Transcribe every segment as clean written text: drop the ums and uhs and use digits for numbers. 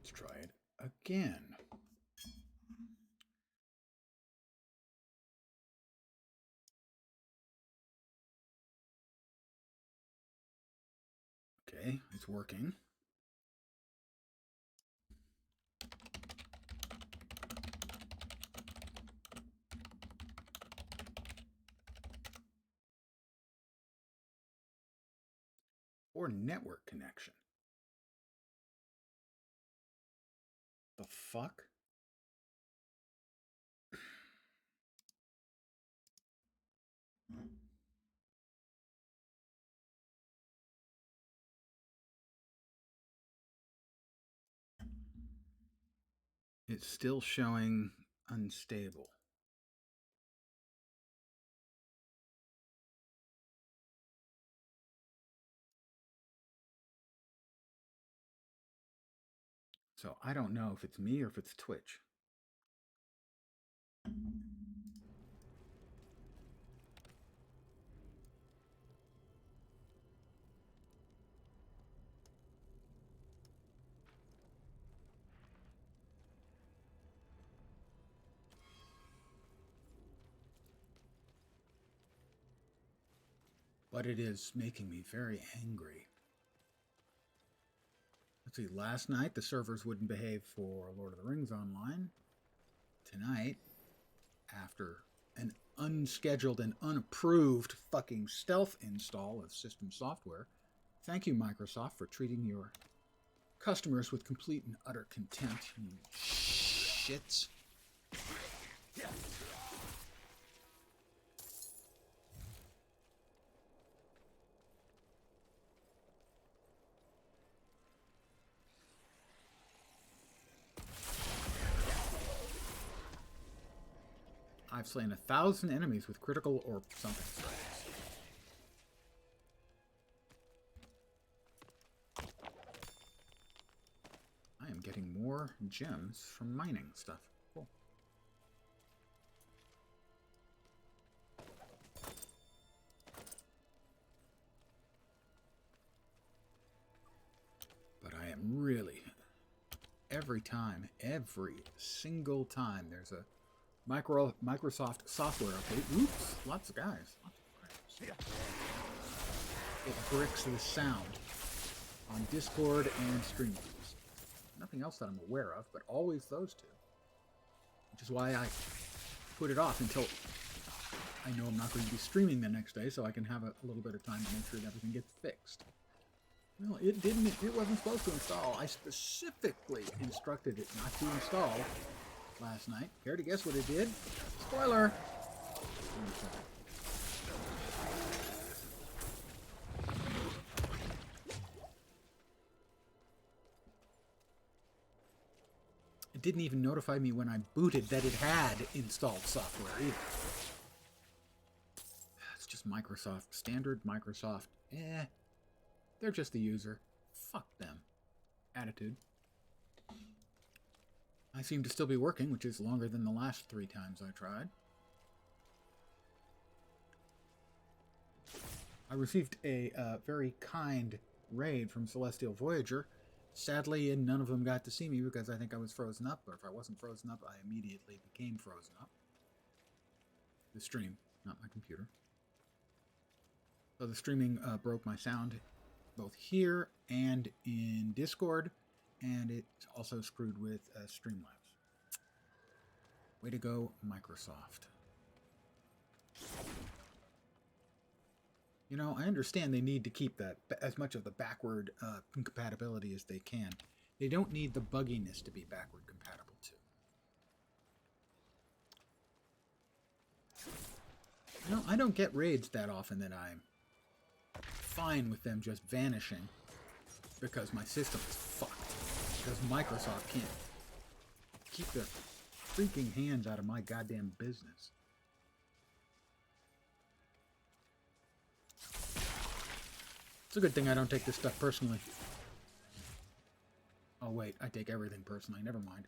Let's try it again. Okay, it's working. Or network connection. The fuck? It's still showing unstable. So I don't know if it's me or if it's Twitch. But it is making me very angry. Let's see, last night the servers wouldn't behave for Lord of the Rings Online. Tonight, after an unscheduled and unapproved fucking stealth install of system software, thank you, Microsoft, for treating your customers with complete and utter contempt, you shits. I've slain 1,000 enemies with critical or something. I am getting more gems from mining stuff. Cool. But I am really, every single time there's a Microsoft software update. Oops, lots of guys. It bricks the sound on Discord and Streamlabs. Nothing else that I'm aware of, but always those two. Which is why I put it off until I know I'm not going to be streaming the next day, so I can have a little bit of time to make sure that everything gets fixed. Well, it wasn't supposed to install. I specifically instructed it not to install last night. Care to guess what it did? Spoiler! It didn't even notify me when I booted that it had installed software either. It's just Microsoft. Standard Microsoft. They're just the user. Fuck them. Attitude. I seem to still be working, which is longer than the last 3 times I tried. I received a very kind raid from Celestial Voyager. Sadly, none of them got to see me because I think I was frozen up, or if I wasn't frozen up, I immediately became frozen up. The stream, not my computer. So the streaming broke my sound both here and in Discord, and it also screwed with Streamlabs. Way to go, Microsoft. You know, I understand they need to keep that as much of the backward compatibility as they can. They don't need the bugginess to be backward compatible too. You know, I don't get raids that often that I'm fine with them just vanishing because my system is fucked. Because Microsoft can't keep their freaking hands out of my goddamn business. It's a good thing I don't take this stuff personally. Oh wait, I take everything personally. Never mind.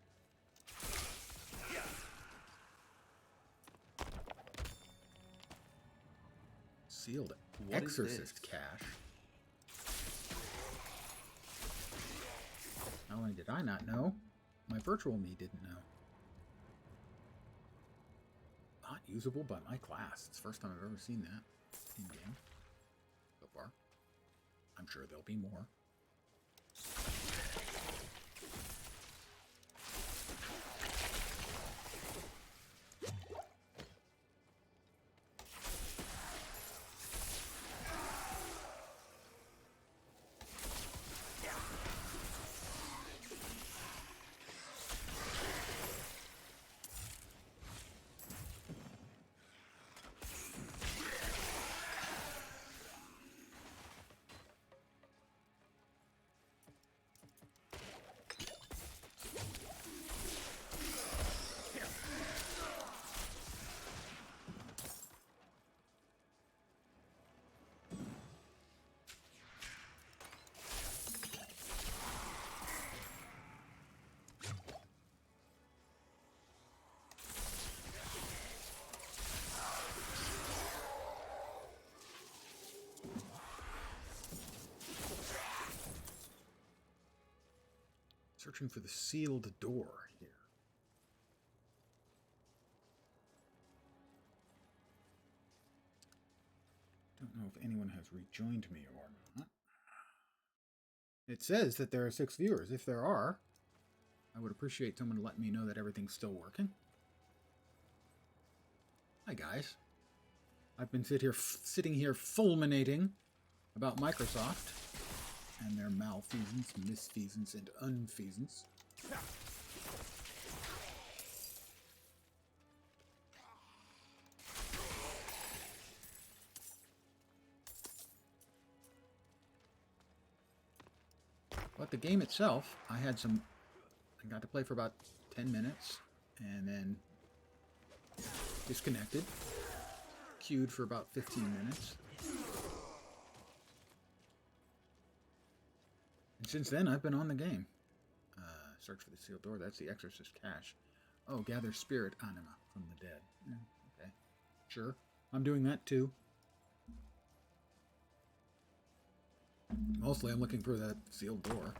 Sealed Exorcist cache. Oh only did I not know, my virtual me didn't know. Not usable by my class. It's the first time I've ever seen that in-game so far. I'm sure there'll be more. Searching for the sealed door here. Don't know if anyone has rejoined me or not. It says that there are 6 viewers. If there are, I would appreciate someone to let me know that everything's still working. Hi guys. I've been sitting here fulminating about Microsoft and their malfeasance, misfeasance, and unfeasance. But the game itself, I got to play for about 10 minutes, and then disconnected, queued for about 15 minutes. And since then, I've been on the game. Search for the sealed door. That's the Exorcist cache. Oh, gather spirit anima from the dead. Yeah, okay. Sure. I'm doing that too. Mostly I'm looking for that sealed door.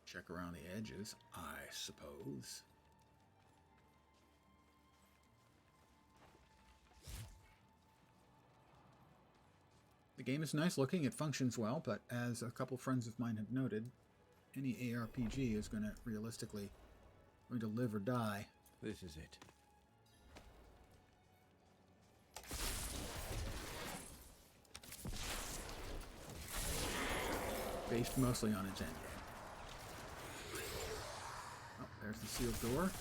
Check around the edges, I suppose. The game is nice looking, it functions well, but as a couple friends of mine have noted, any ARPG is going to live or die. This is it. Based mostly on its endgame. Oh, there's the sealed door.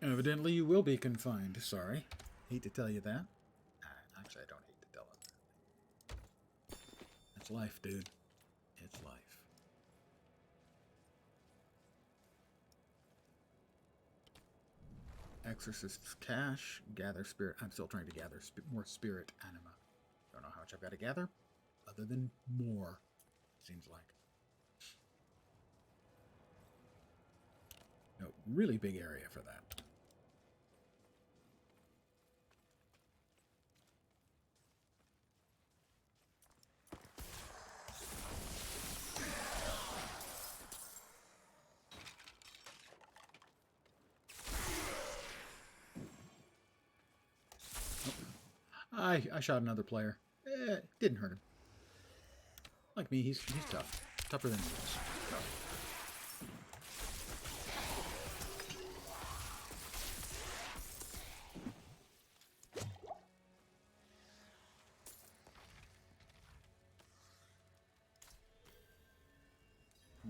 Evidently you will be confined. Sorry. Hate to tell you that. Actually, I don't hate to tell it. That's life, dude. It's life. Exorcist's cache. Gather spirit. I'm still trying to gather more spirit anima. Don't know how much I've got to gather. Other than more. Seems like. No, really big area for that. I shot another player. Didn't hurt him. Like me, he's tough. Tougher than he is. Tough.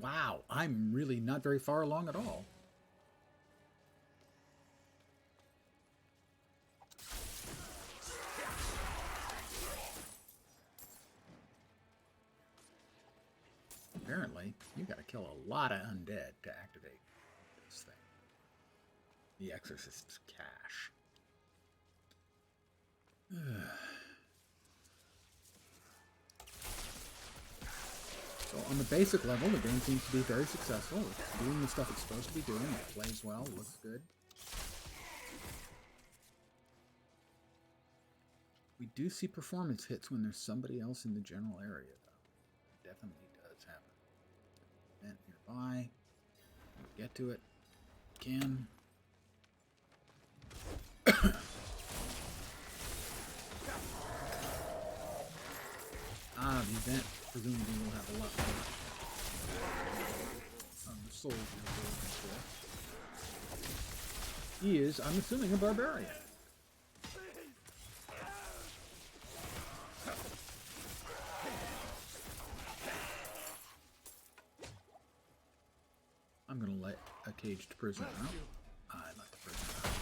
Wow, I'm really not very far along at all. Apparently, you gotta kill a lot of undead to activate this thing. The Exorcist's cache. So on the basic level, the game seems to be very successful. It's doing the stuff it's supposed to be doing. It plays well, looks good. We do see performance hits when there's somebody else in the general area, though. It definitely does happen. Event nearby. Get to it. Can. The event presumably will have a lot more the soldiers we're looking for. He is, I'm assuming, a barbarian. I'm gonna let a caged prisoner out. I let the prisoner out.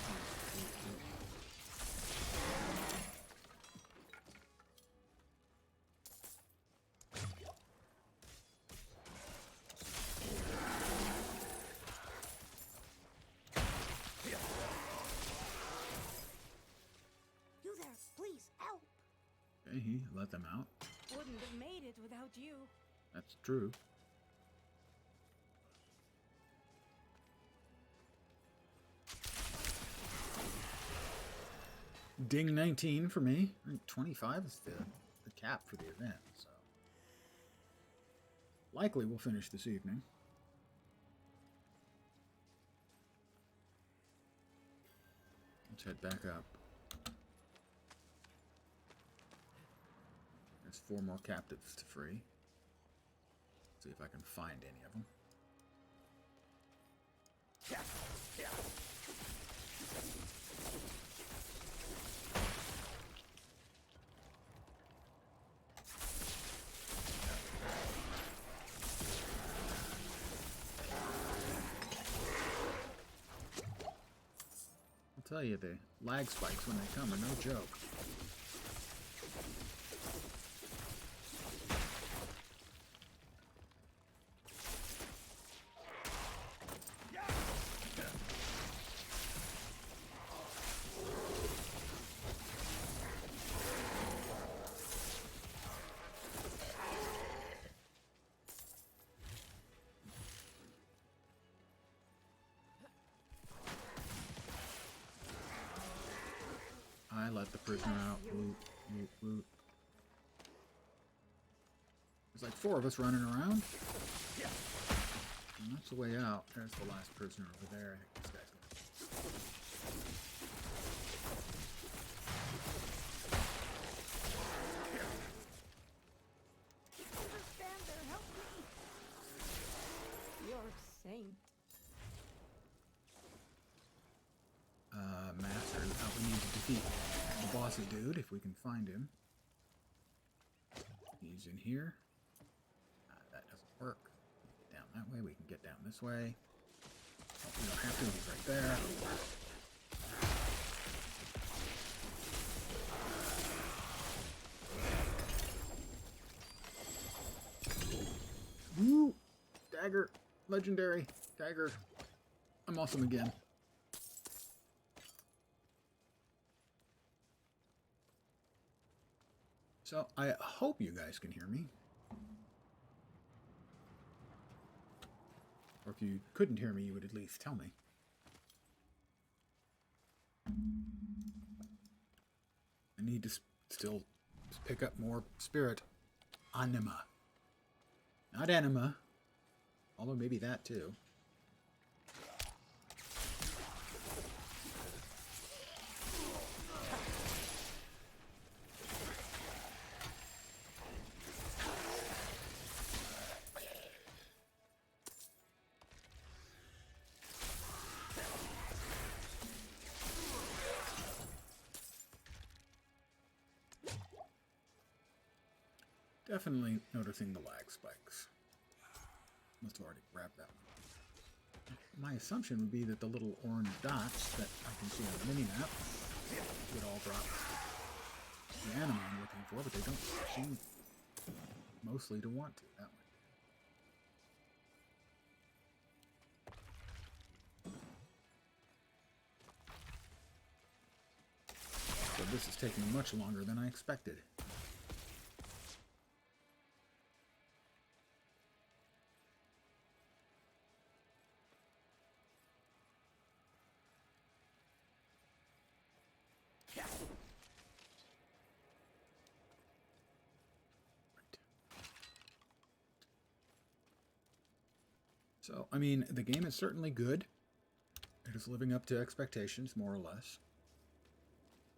Okay, he let them out. Wouldn't have made it without you. That's true. Ding 19 for me. I think 25 is the cap for the event, so likely we'll finish this evening. Let's head back up. There's 4 more captives to free. See if I can find any of them. I'll tell you, the lag spikes when they come are no joke. I let the prisoner out. Loot, loot, loot. There's like 4 of us running around. And that's the way out. There's the last prisoner over there. I think this guy's gonna... Stand there, help me. You're a saint. Master, we need to defeat the bossy dude if we can find him. He's in here. That doesn't work. Get down that way. We can get down this way. Oh, we don't have to. He's right there. Woo! Dagger. Legendary. Dagger. I'm awesome again. So, I hope you guys can hear me. Or if you couldn't hear me, you would at least tell me. I need to still pick up more spirit. Anima. Not enema. Although maybe that too. Definitely noticing the lag spikes. Must have already grabbed that one. My assumption would be that the little orange dots that I can see on the mini-map would all drop the anima I'm looking for, but they don't seem mostly to want to. That way. So this is taking much longer than I expected. So, I mean, the game is certainly good. It is living up to expectations, more or less.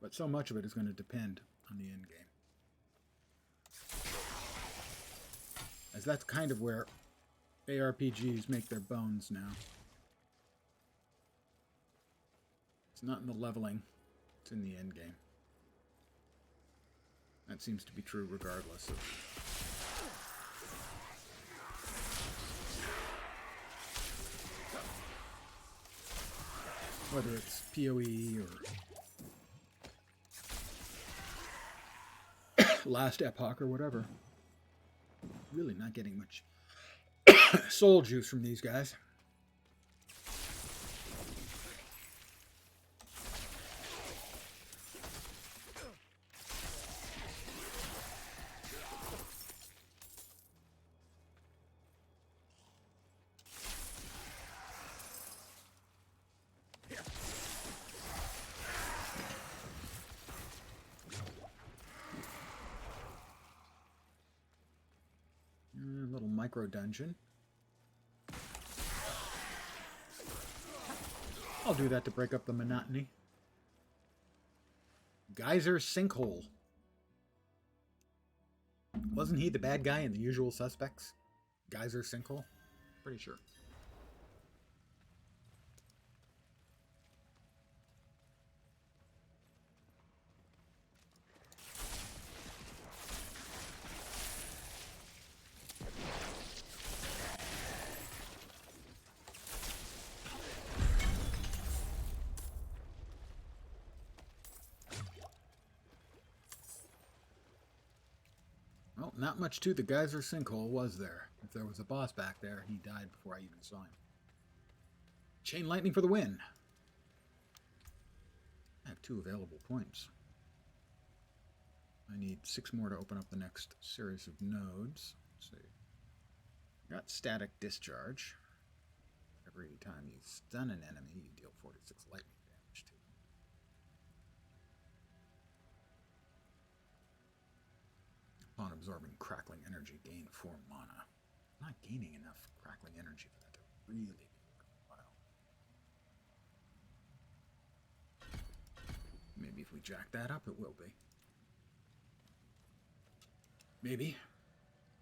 But so much of it is going to depend on the end game. As that's kind of where ARPGs make their bones now. It's not in the leveling, it's in the end game. That seems to be true regardless of whether it's PoE or Last Epoch or whatever. Really not getting much soul juice from these guys. A little micro dungeon. I'll do that to break up the monotony. Geyser Sinkhole. Wasn't he the bad guy in The Usual Suspects? Geyser Sinkhole? Pretty sure. Well, not much to the Geyser Sinkhole, was there? If there was a boss back there, he died before I even saw him. Chain Lightning for the win. I have 2 available points. I need 6 more to open up the next series of nodes. Let's see. Got Static Discharge. Every time you stun an enemy, you deal 46 lightning damage to them. Upon absorbing crackling energy, gain 4 mana. I'm not gaining enough crackling energy for that to really be worthwhile. Maybe if we jack that up, it will be. Maybe.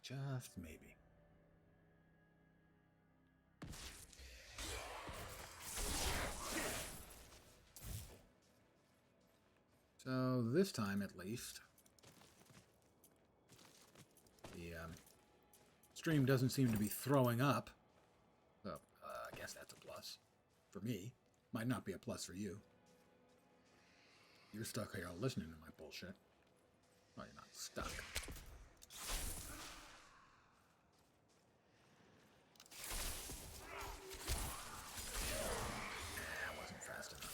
Just maybe. So this time, at least, the stream doesn't seem to be throwing up. So I guess that's a plus for me. Might not be a plus for you. You're stuck here listening to my bullshit. Well, you're not stuck. Wasn't fast enough.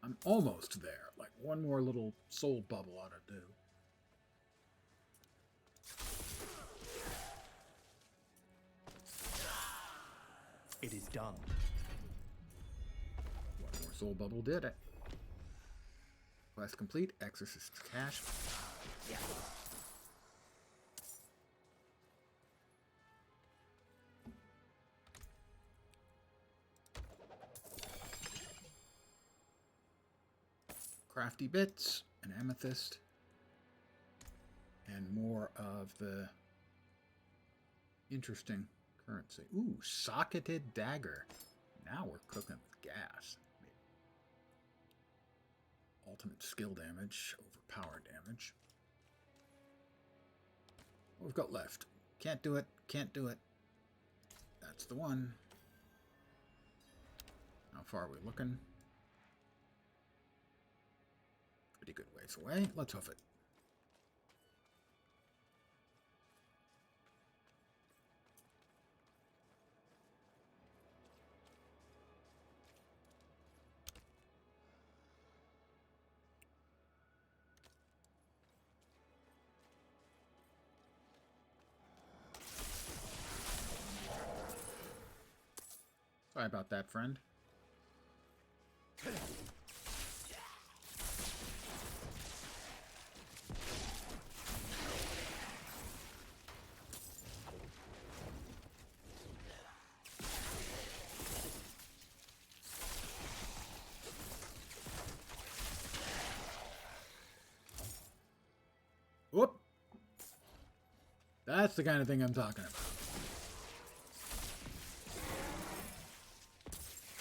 I'm almost there. Like one more little soul bubble ought to do. It is done. One more soul bubble did it. Quest complete. Exorcist cache. Yeah. Crafty bits, an amethyst, and more of the interesting currency. Ooh, socketed dagger. Now we're cooking with gas. Ultimate skill damage, overpower damage. What we've got left? Can't do it, can't do it. That's the one. How far are we looking? Pretty good ways away. Let's hoof it. Sorry about that, friend. Whoop! That's the kind of thing I'm talking about.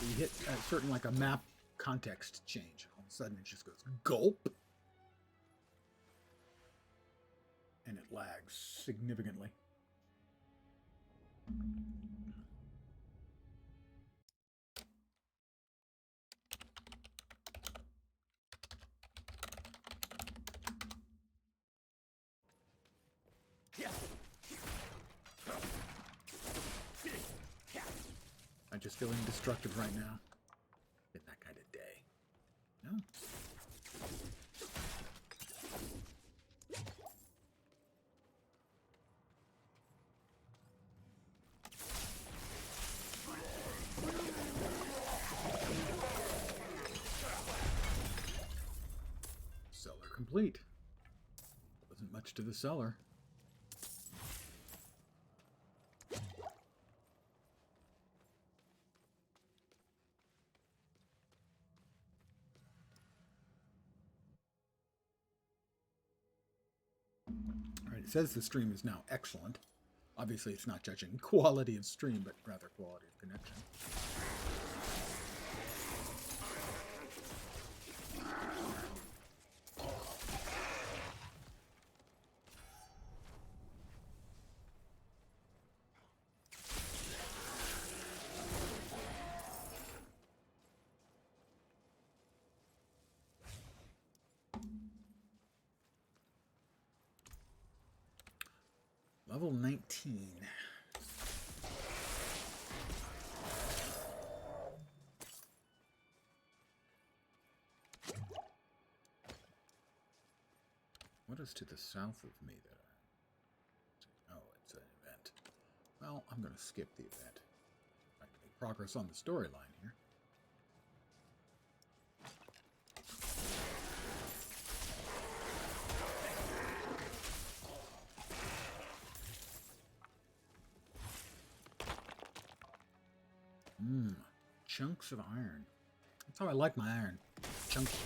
You hit a certain, like a map context change. All of a sudden it just goes gulp. And it lags significantly. I just feel indestructible right now. Been that kind of day. No? Cellar complete. Wasn't much to the cellar. Alright, it says the stream is now excellent. Obviously, it's not judging quality of stream, but rather quality of connection. Level 19. What is to the south of me that I... Oh, it's an event. Well, I'm going to skip the event. I can make progress on the storyline here. Chunks of iron. That's how I like my iron. Chunky.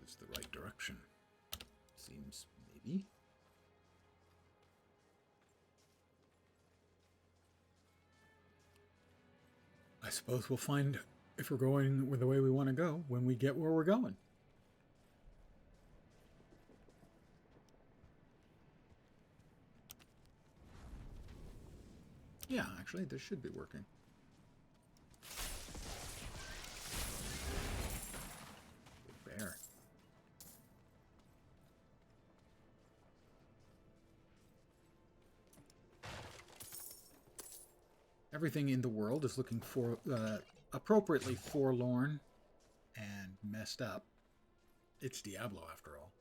It's the right direction. Seems, maybe. I suppose we'll find if we're going with the way we want to go when we get where we're going. Yeah, actually, this should be working. Big bear. Everything in the world is looking for appropriately forlorn and messed up. It's Diablo, after all.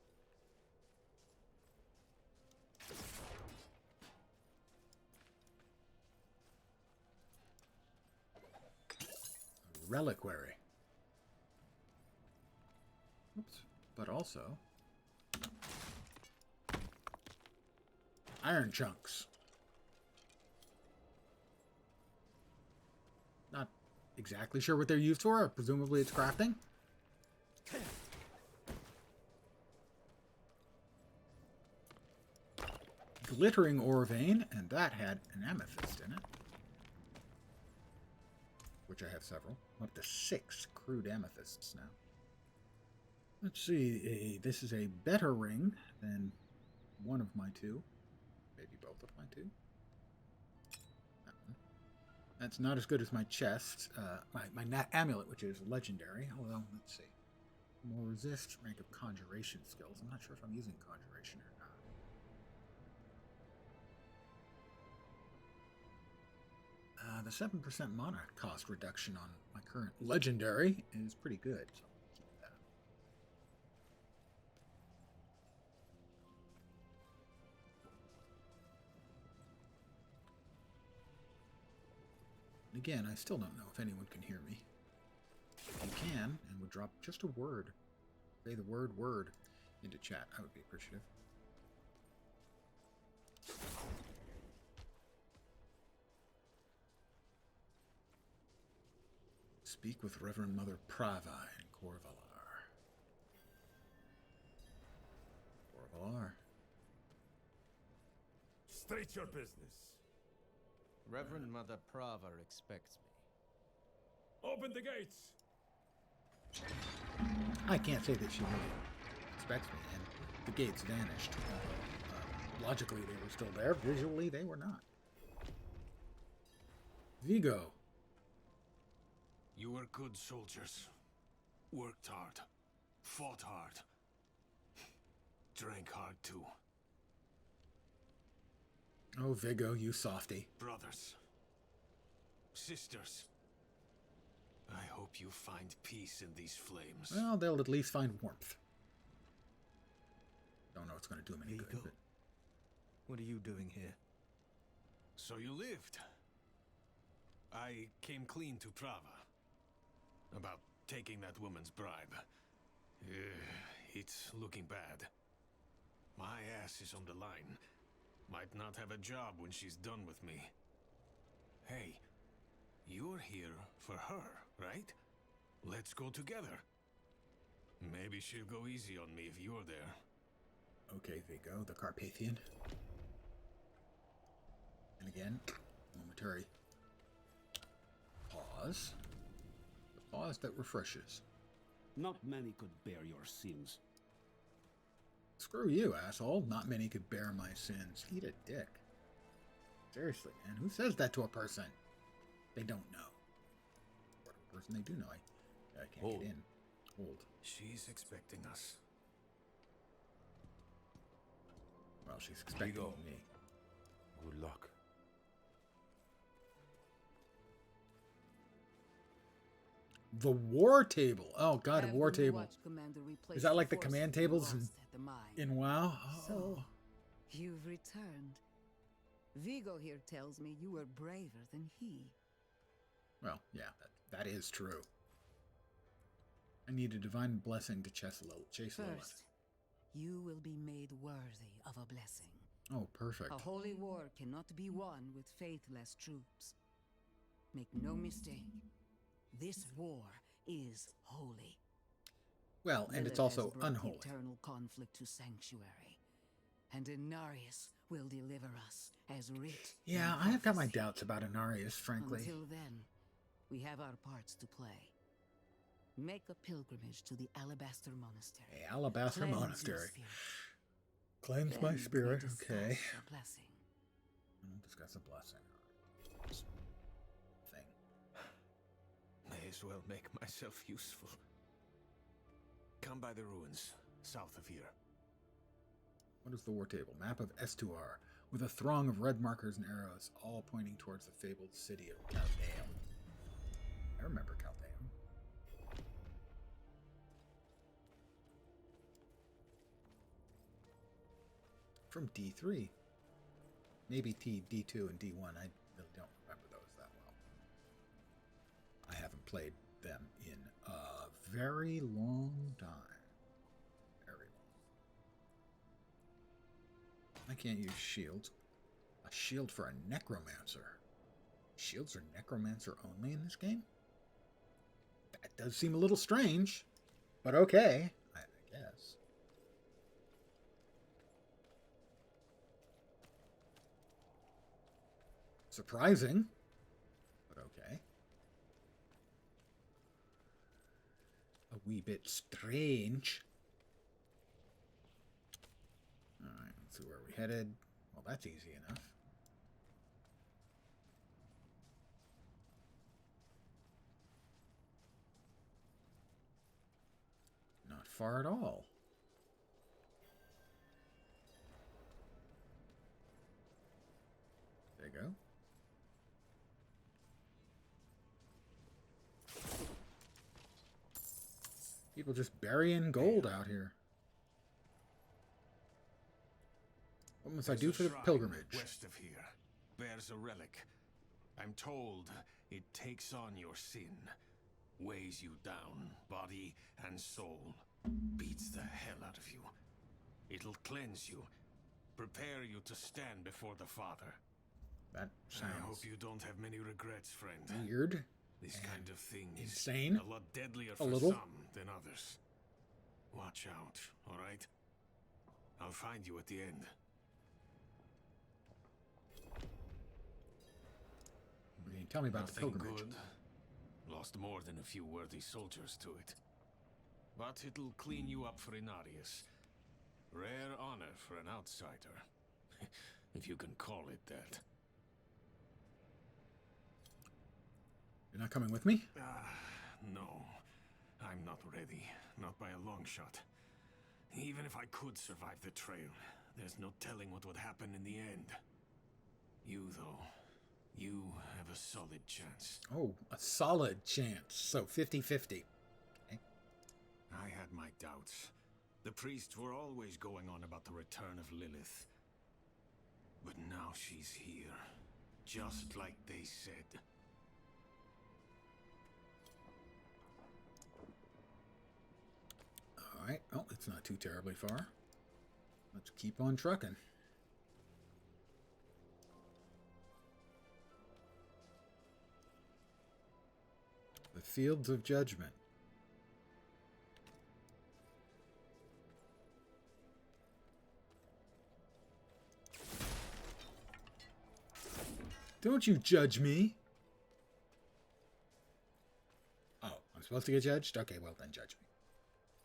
Reliquary. Oops. But also iron chunks. Not exactly sure what they're used for. Presumably it's crafting. Glittering ore vein, and that had an amethyst in it. Which I have several. I'm up to 6 crude amethysts now. Let's see. This is a better ring than one of my 2. Maybe both of my 2. That one. That's not as good as my chest. My amulet, which is legendary. Although, let's see. More resist, rank of conjuration skills. I'm not sure if I'm using conjuration or not. The 7% mana cost reduction on my current legendary is pretty good. So keep Again, I still don't know if anyone can hear me. If you can, and would drop just a word, say the word word into chat, I would be appreciative. Speak with Reverend Mother Prava in Corvalar. Corvalar. State your business. Reverend Mother Prava expects me. Open the gates. I can't say that she really expects me, and the gates vanished. Logically, they were still there. Visually, they were not. Vigo. You were good soldiers. Worked hard. Fought hard. Drank hard too. Oh, Vigo, you softy. Brothers. Sisters. I hope you find peace in these flames. Well, they'll at least find warmth. Don't know what's going to do them any good, Vigo. but... What are you doing here? So you lived. I came clean to Prava. About taking that woman's bribe. It's looking bad. My ass is on the line. Might not have a job when she's done with me. Hey, you're here for her, right? Let's go together. Maybe she'll go easy on me if you're there. Okay, Vigo, the Carpathian. And again, momentary pause. The pause that refreshes. Not many could bear your sins. Screw you, asshole. Not many could bear my sins. Eat a dick. Seriously, man. Who says that to a person they don't know? Or a person they do know. I can't Hold. get in. Hold. She's expecting us. Well, she's expecting Vigo. me. Good luck. The war table. Oh god, a war table. Is that like the command tables in WoW? Oh. So, you've returned. Vigo here tells me you were braver than he. Well, yeah, that is true. I need a divine blessing to chase Lilith. First, you will be made worthy of a blessing. Oh, perfect. A holy war cannot be won with faithless troops. Make no mistake, this war is holy. Well, and it's Lilith also has brought unholy. Eternal conflict to sanctuary, and Inarius will deliver us as writ. Yeah, in I have got my prophecy. doubts about Inarius, frankly. Until then, we have our parts to play. Make a pilgrimage to the Alabaster Monastery. Hey, Alabaster Cleanse your Monastery. spirit. Cleanse Then my we spirit, discuss okay. a blessing. We'll discuss a blessing. Thing. May as well make myself useful. Come by the ruins, south of here. What is the war table? Map of Estuar, with a throng of red markers and arrows, all pointing towards the fabled city of Caldeum. I remember Caldeum. From D3. Maybe D2 and D1. I really don't remember those that well. I haven't played them in a very long time. Very long. I can't use shields. A shield for a necromancer. Shields are necromancer only in this game? That does seem a little strange, but okay, I guess. Surprising, but okay. A wee bit strange. Alright, let's see where we headed. Well, that's easy enough. Not far at all. There you go. People just burying gold out here. What must I do for the pilgrimage? West of here bears a relic. I'm told it takes on your sin, weighs you down, body and soul, beats the hell out of you. It'll cleanse you, prepare you to stand before the Father. That I hope sounds you don't have many regrets, friend. weird. This kind of thing is insane. a lot deadlier A for little. some than others. Watch out, all right? I'll find you at the end. Okay, tell me about the Nothing pilgrimage. good. Lost more than a few worthy soldiers to it. But it'll clean you up for Inarius. Rare honor for an outsider. If you can call it that. You're not coming with me? No. I'm not ready. Not by a long shot. Even if I could survive the trail, there's no telling what would happen in the end. You, though, you have a solid chance. Oh, a solid chance. So 50-50. Okay. I had my doubts. The priests were always going on about the return of Lilith. But now she's here, just like they said. Alright, well, it's not too terribly far. Let's keep on trucking. The Fields of Judgment. Don't you judge me. Oh, I'm supposed to get judged? Okay, well then judge me.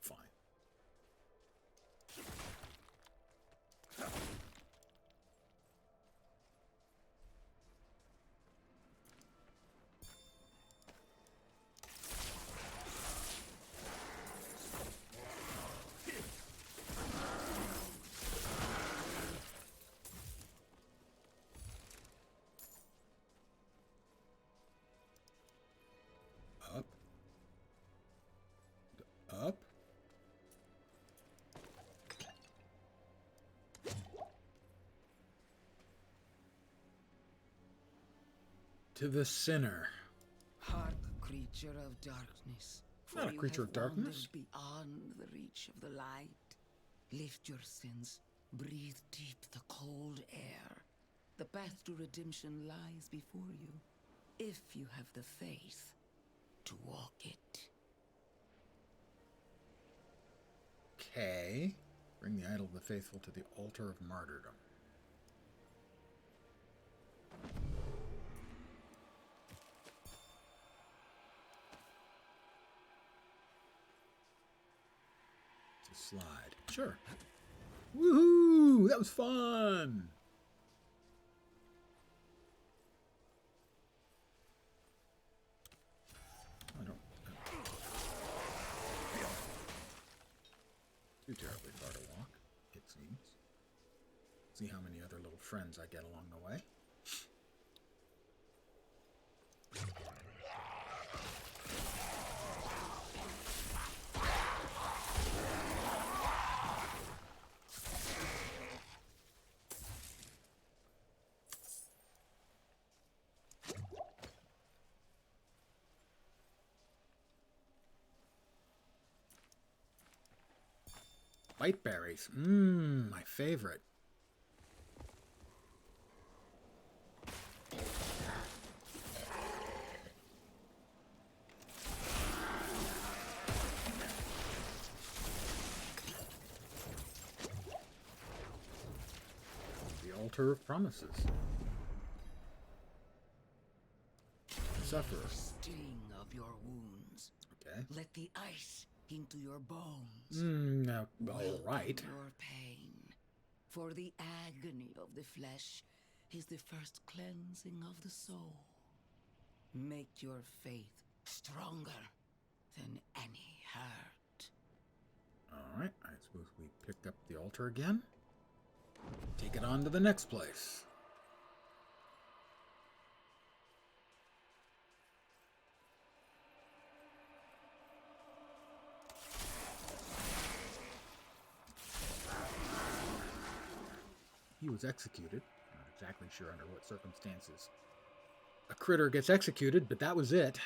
Fine. Up. Up. To the sinner. Hark, creature of darkness. Not a you creature have of darkness. wandered beyond the reach of the light. Lift your sins. Breathe deep the cold air. The path to redemption lies before you, if you have the faith to walk it. Okay. Bring the idol of the faithful to the altar of martyrdom. It's a slide. Sure. Woohoo! That was fun! I don't... Too terribly far to walk, it seems. See how many other little friends I get along the way. White berries. Mmm, my favorite. The altar of promises. Suffer. Sting of your wounds. Okay. Let the ice into your bones. No, all right. Welcome your pain. For the agony of the flesh is the first cleansing of the soul. Make your faith stronger than any hurt. All right. I suppose we pick up the altar again. Take it on to the next place. He was executed. Not exactly sure under what circumstances a critter gets executed, but that was it.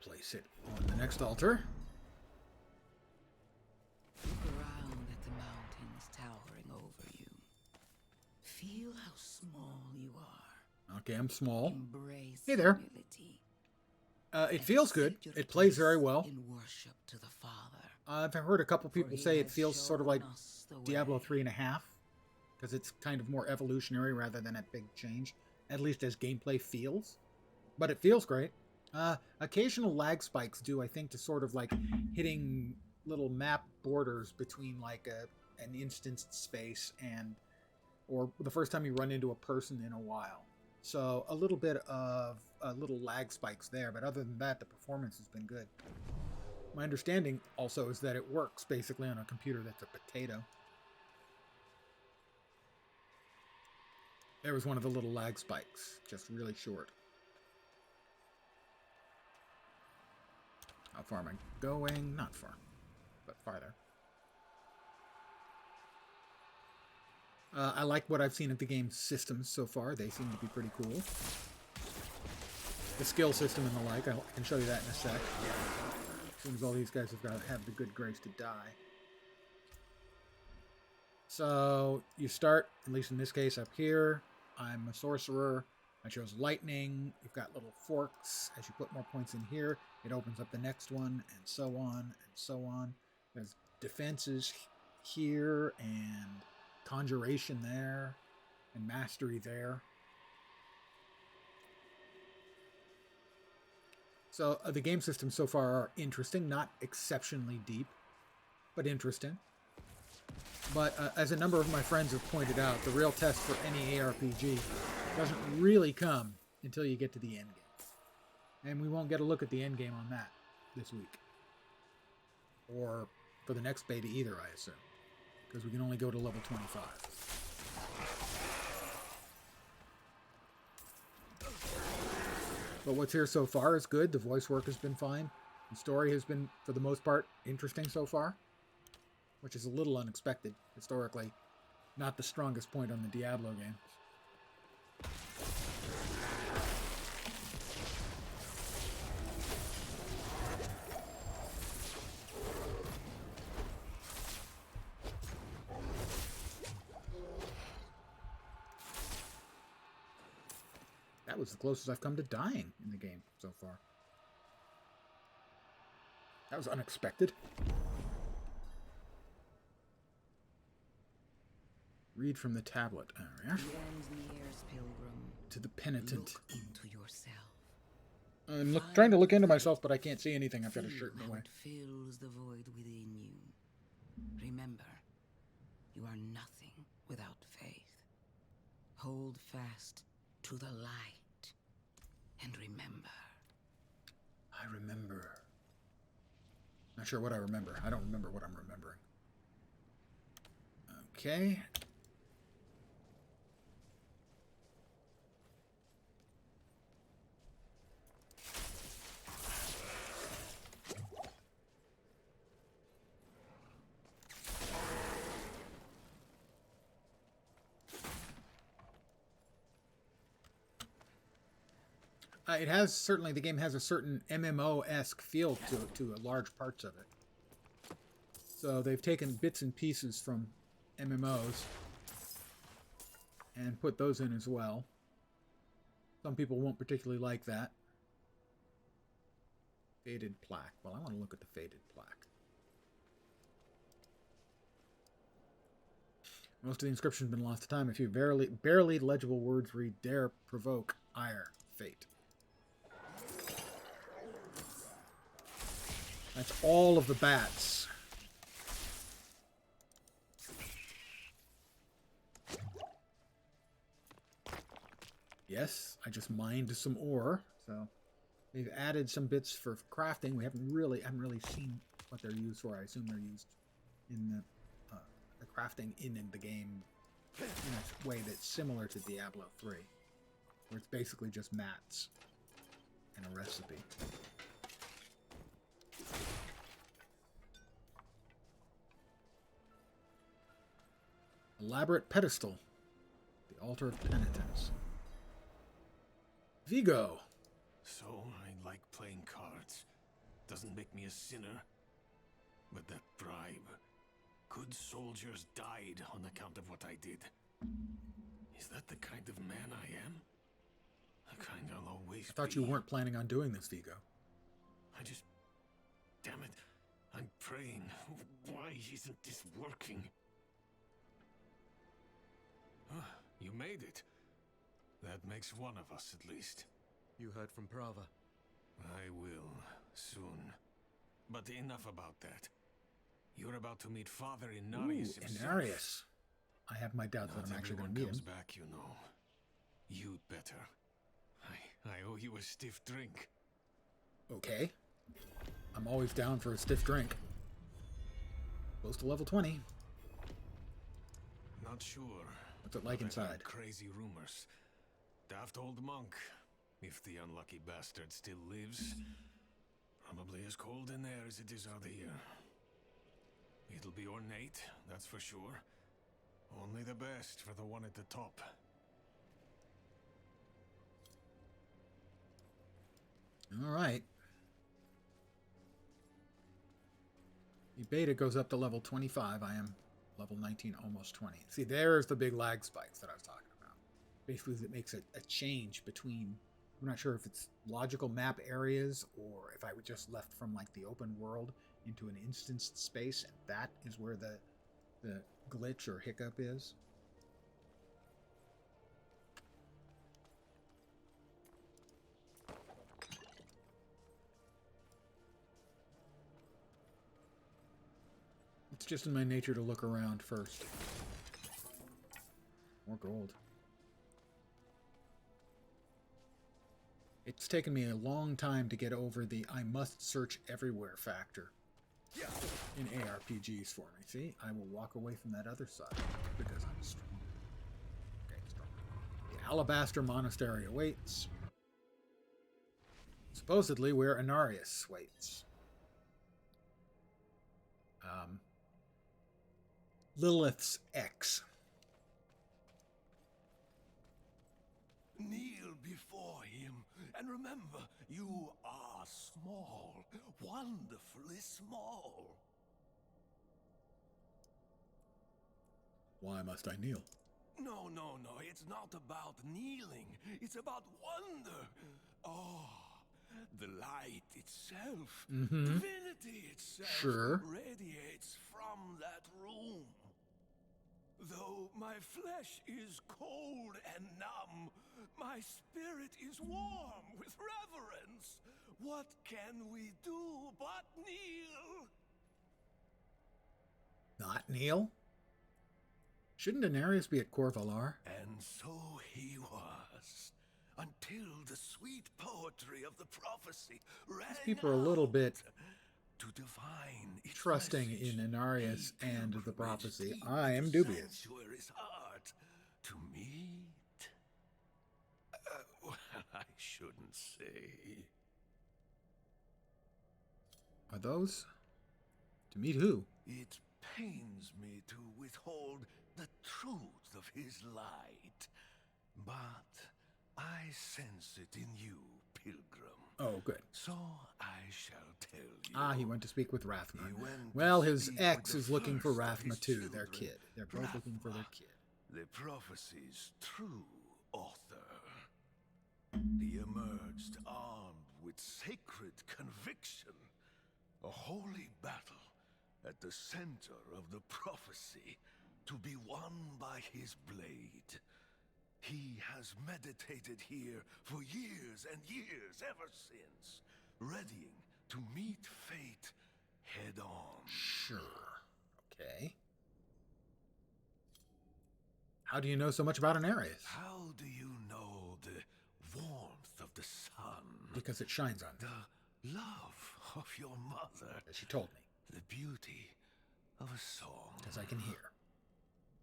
Place it on the next altar. Look around at the mountains towering over you. Feel how small you are. Okay, I'm small. Embrace Hey there. humility. It feels good. It plays very well. In worship to the Father. I've heard a couple people For he say it has feels sort of like shown us the Diablo way. 3.5, because it's kind of more evolutionary rather than a big change, at least as gameplay feels. But it feels great. Occasional lag spikes do, I think, to sort of like hitting little map borders between like an instanced space and, or the first time you run into a person in a while. So a little bit of little lag spikes there, but other than that, the performance has been good. My understanding also is that it works basically on a computer that's a potato. There was one of the little lag spikes, just really short. How far am I going? Not far, but farther. I like what I've seen of the game's systems so far. They seem to be pretty cool. The skill system and the like, I can show you that in a sec. As soon as all these guys have got to have the good grace to die. So you start, at least in this case, up here. I'm a sorcerer. I chose lightning. You've got little forks. As you put more points in here, it opens up the next one, and so on, and so on. There's defenses here, and conjuration there, and mastery there. So the game systems so far are interesting, not exceptionally deep, but interesting. But as a number of my friends have pointed out, the real test for any ARPG doesn't really come until you get to the end game. And we won't get a look at the end game on that this week. Or for the next beta either, I assume. Because we can only go to level 25. But what's here so far is good. The voice work has been fine. The story has been, for the most part, interesting so far. Which is a little unexpected, historically. Not the strongest point on the Diablo games. That was the closest I've come to dying in the game so far. That was unexpected. Read from the tablet. There we are. The end nears, pilgrim. To the penitent. Look into yourself. I'm trying to look into myself, but I can't see anything. I've got a Feel shirt in the how way. it fills the void within you. Remember, you are nothing without faith. Hold fast to the light, and remember. I remember. Not sure what I remember. I don't remember what I'm remembering. Okay. It has, certainly the game has a certain MMO-esque feel to large parts of it. So they've taken bits and pieces from MMOs and put those in as well. Some people won't particularly like that. Faded plaque. Well, I want to look at the faded plaque. Most of the inscriptions have been lost to time. A few barely legible words read, "Dare provoke ire, fate." That's all of the bats. Yes, I just mined some ore, so they've added some bits for crafting. I haven't really seen what they're used for. I assume they're used in the crafting in the game in a way that's similar to Diablo 3, where it's basically just mats and a recipe. Elaborate pedestal. The altar of penitence. Vigo. So, I like playing cards. Doesn't make me a sinner. But that bribe. Good soldiers died on account of what I did. Is that the kind of man I am? The kind I'll always I thought be. you weren't planning on doing this, Vigo. I just... Damn it. I'm praying. Why isn't this working? Ah, you made it. That makes one of us at least. You heard from Prava. I will, soon. But enough about that. You're about to meet Father Inarius himself. Inarius. I have my doubts that Not I'm actually going everyone to meet comes him. back, you know. You'd better. I owe you a stiff drink. Okay. I'm always down for a stiff drink. Close to level 20. Not sure. What's it like but I've heard inside? crazy rumors. Daft old monk. If the unlucky bastard still lives. Probably as cold in there as it is out here. It'll be ornate, that's for sure. Only the best for the one at the top. All right. The beta goes up to level 25. I am level 19, almost 20. See, there's the big lag spikes that I was talking about. Basically, it makes a change between... I'm not sure if it's logical map areas or if I would just left from like the open world into an instanced space, and that is where the glitch or hiccup is. It's just in my nature to look around first. More gold. It's taken me a long time to get over the I must search everywhere factor in ARPGs for me. See, I will walk away from that other side because I'm strong. Okay, strong. The Alabaster Monastery awaits. Supposedly where Inarius waits. Lilith's X. Kneel before him, and remember, you are small, wonderfully small. Why must I kneel? No, it's not about kneeling. It's about wonder. Oh, the light itself, divinity itself, Sure. radiates from that room. Though my flesh is cold and numb, my spirit is warm with reverence. What can we do but kneel? Not kneel? Shouldn't Inarius be at Corvalar? And so he was, until the sweet poetry of the prophecy rang These people are a little bit to divine its trusting message. in Inarius A and the pilgrimage prophecy. deep I am into dubious. Sanctuary's heart to meet. Well, I shouldn't say. Are those? To meet who? It pains me to withhold the truth of his light, but I sense it in you, pilgrim. Oh, good. So I shall tell you. Ah, he went to speak with Rathma. He went Well, to his speak ex with is the looking for first of his Rathma too, their children, kid. They're both looking for their Rathma, kid. the prophecy's true author. He emerged armed with sacred conviction, a holy battle at the center of the prophecy to be won by his blade. He has meditated here for years and years ever since, readying to meet fate head on. Sure. Okay. How do you know so much about Inarius? How do you know the because it shines on me, The love of your mother. as she told me, The beauty of a song. because I can hear.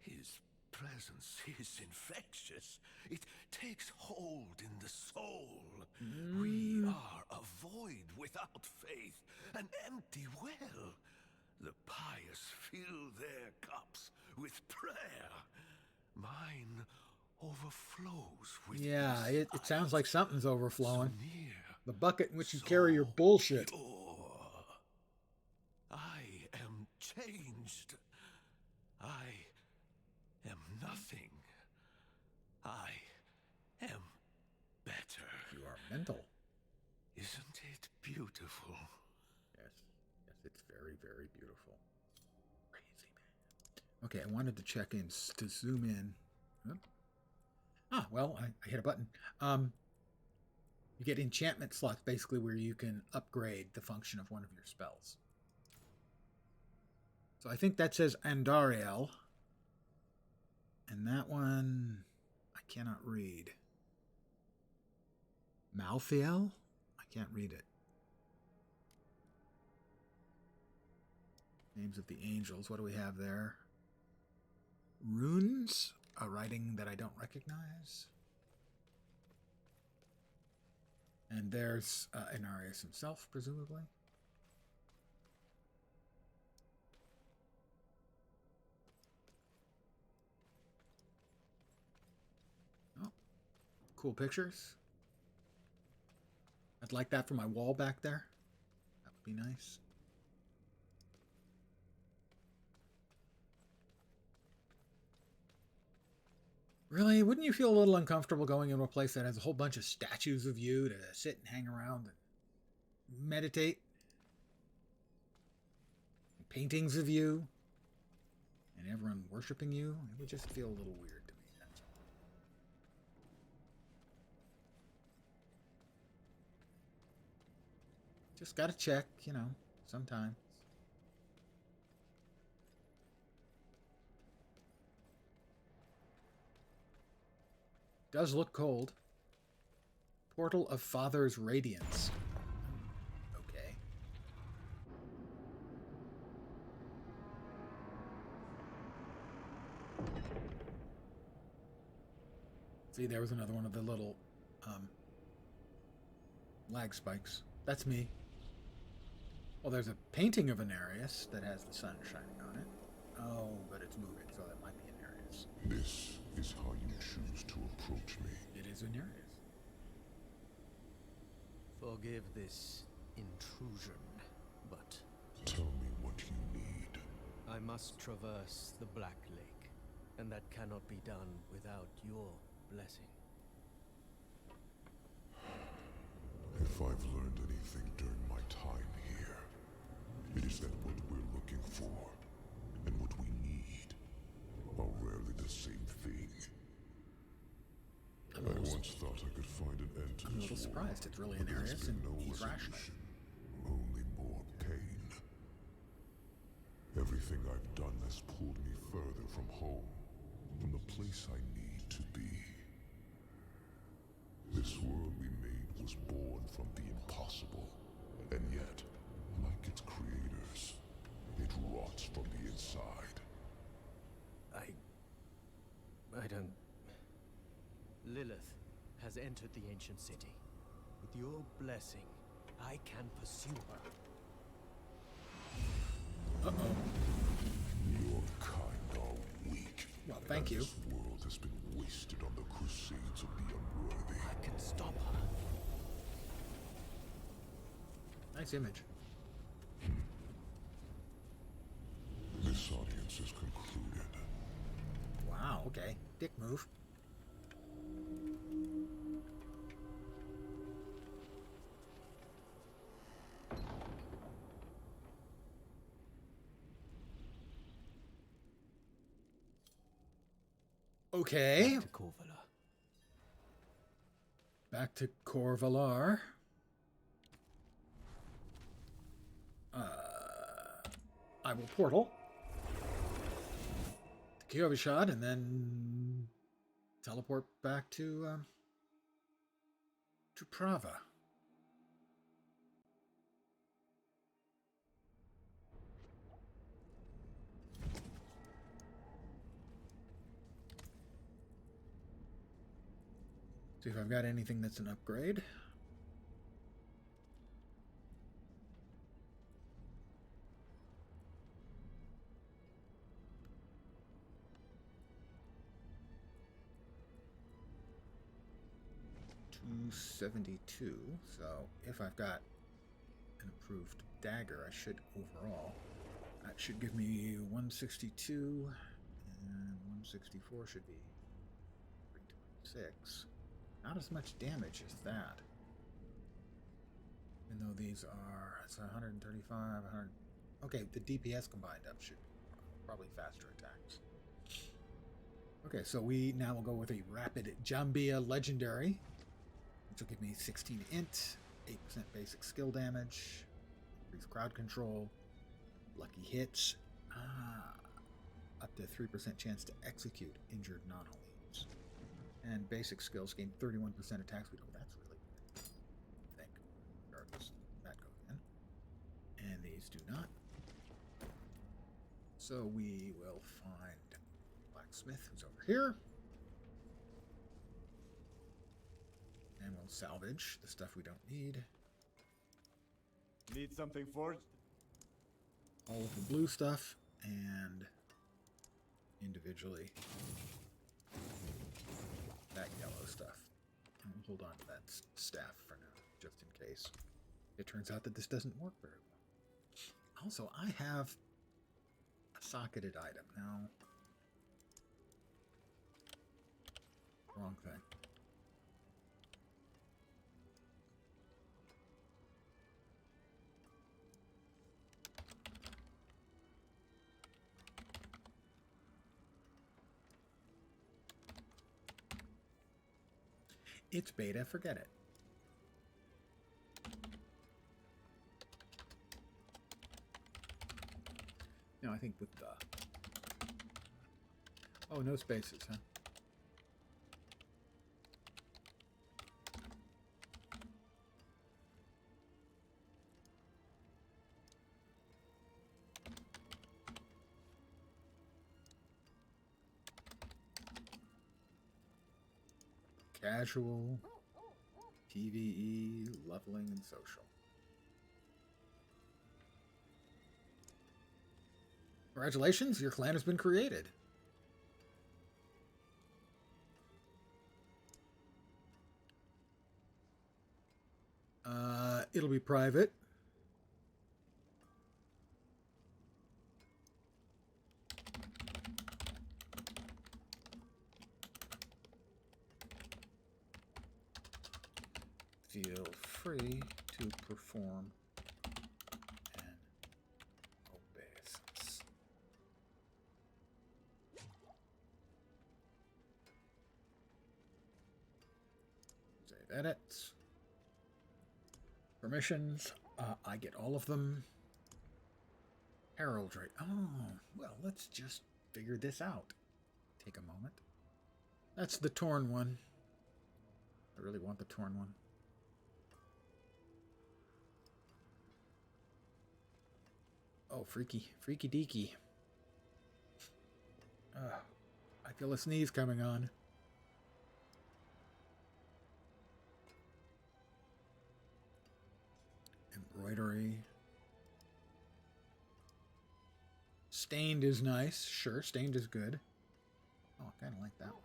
His presence is infectious. It takes hold in the soul. We are a void without faith, an empty well. The pious fill their cups with prayer. Mine overflows with Yeah, it insight. sounds like something's overflowing. So near, The bucket in which you so carry your bullshit. pure. I am changed. I am nothing. I am better. You are mental. Isn't it beautiful? Yes. Yes, it's very, very beautiful. Crazy, man. Okay, I wanted to check in, to zoom in. Well, I hit a button. You get enchantment slots, basically, where you can upgrade the function of one of your spells. So I think that says Andariel. And that one, I cannot read. Malthiel? I can't read it. Names of the angels. What do we have there? Runes? A writing that I don't recognize. And there's Inarius himself, presumably. Oh, cool pictures. I'd like that for my wall back there. That would be nice. Really? Wouldn't you feel a little uncomfortable going into a place that has a whole bunch of statues of you to sit and hang around and meditate? Paintings of you? And everyone worshiping you? It would just feel a little weird to me. That's all. Just gotta check, sometimes. Does look cold. Portal of Father's Radiance. Okay. See, there was another one of the little lag spikes. That's me. Well, there's a painting of Inarius that has the sun shining on it. Oh, but it's moving, so that might be Inarius. This is how you choose to approach me. It is Inarius. Forgive this intrusion, but Tell me what you need. I must traverse the Black Lake, and that cannot be done without your blessing. If I've learned anything during my time here, it is that what we're looking for and what we need are rarely the same thing. I once thought I could find an end to I'm a this little war, surprised. It's really but there's Inarius, been and no he's rational. resolution, only more pain. Everything I've done has pulled me further from home, from the place I need to be. This world we made was born from the impossible, and yet, like its creators, it rots from the inside. I don't... Lilith has entered the ancient city. With your blessing, I can pursue her. Uh-oh. Your kind are weak. Well, thank you. This world has been wasted on the crusades of the unworthy. I can stop her. Nice image. This audience is concluded. Wow, okay. Dick move. Okay. Back to Corvala. Back to Corvalar. I will portal to Kyovashad and then teleport back to Prava. See if I've got anything that's an upgrade. $272. So if I've got an improved dagger, I should overall. That should give me 162, and 164 should be 326. Not as much damage as that. Even though these are, it's 135, 100. Okay, the DPS combined up should probably faster attacks. Okay, so we now will go with a Rapid Jambia Legendary, which will give me 16 int, 8% basic skill damage, increased crowd control, lucky hits, up to 3% chance to execute injured non-elites, and basic skills gain 31% attack speed. Oh, that's really good. I think. Regardless, that goes in. And these do not. So we will find Blacksmith, who's over here. And we'll salvage the stuff we don't need. Need something forged? All of the blue stuff, and individually that yellow stuff. And we'll hold on to that staff for now, just in case it turns out that this doesn't work very well. Also, I have a socketed item. Now, wrong thing. It's beta, forget it. No, I think with the... Oh, no spaces, huh? Casual, PvE, leveling, and social. Congratulations, your clan has been created. It'll be private. Feel free to perform an obeisance. Save edits. Permissions. I get all of them. Heraldry. Oh, well, let's just figure this out. Take a moment. That's the torn one. I really want the torn one. Oh, freaky deaky. I feel a sneeze coming on. Embroidery. Stained is nice. Sure, stained is good. Oh, I kind of like that one.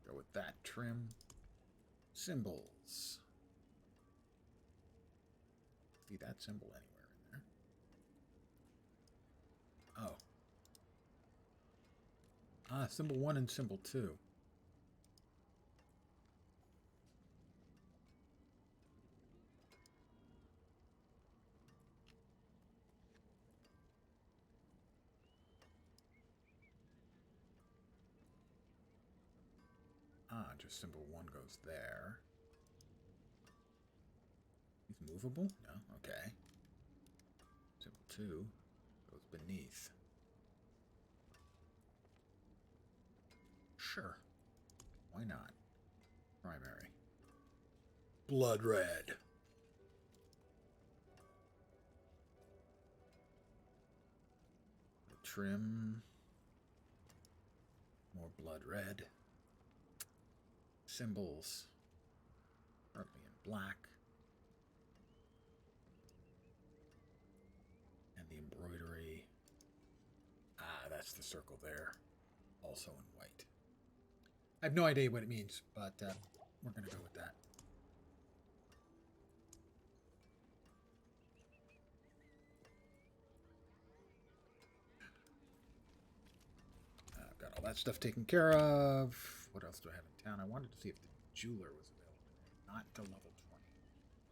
Go with that trim. Symbols. See that symbol anywhere in there? Oh. Symbol 1 and symbol 2. Just symbol 1 goes there. He's movable? No? Okay. Symbol 2 goes beneath. Sure. Why not? Primary. Blood red. trim. More blood red. Symbols. Partly in black. And the embroidery. Ah, that's the circle there. Also in white. I have no idea what it means, but we're going to go with that. I've got all that stuff taken care of. What else do I have in town? I wanted to see if the jeweler was available. Not until level 20.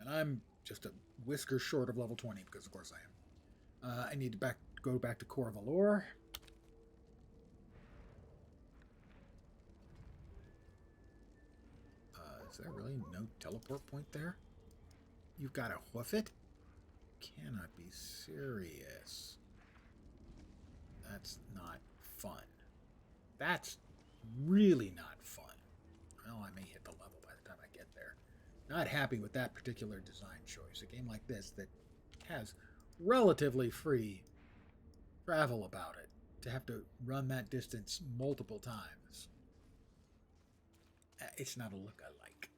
And I'm just a whisker short of level 20, because of course I am. I need to go back to Core Valor. Is there really no teleport point there? You've got to hoof it? Cannot be serious. That's not fun. That's really not fun. Well, I may hit the level by the time I get there. Not happy with that particular design choice. A game like this that has relatively free travel about it, to have to run that distance multiple times. It's not a look I like.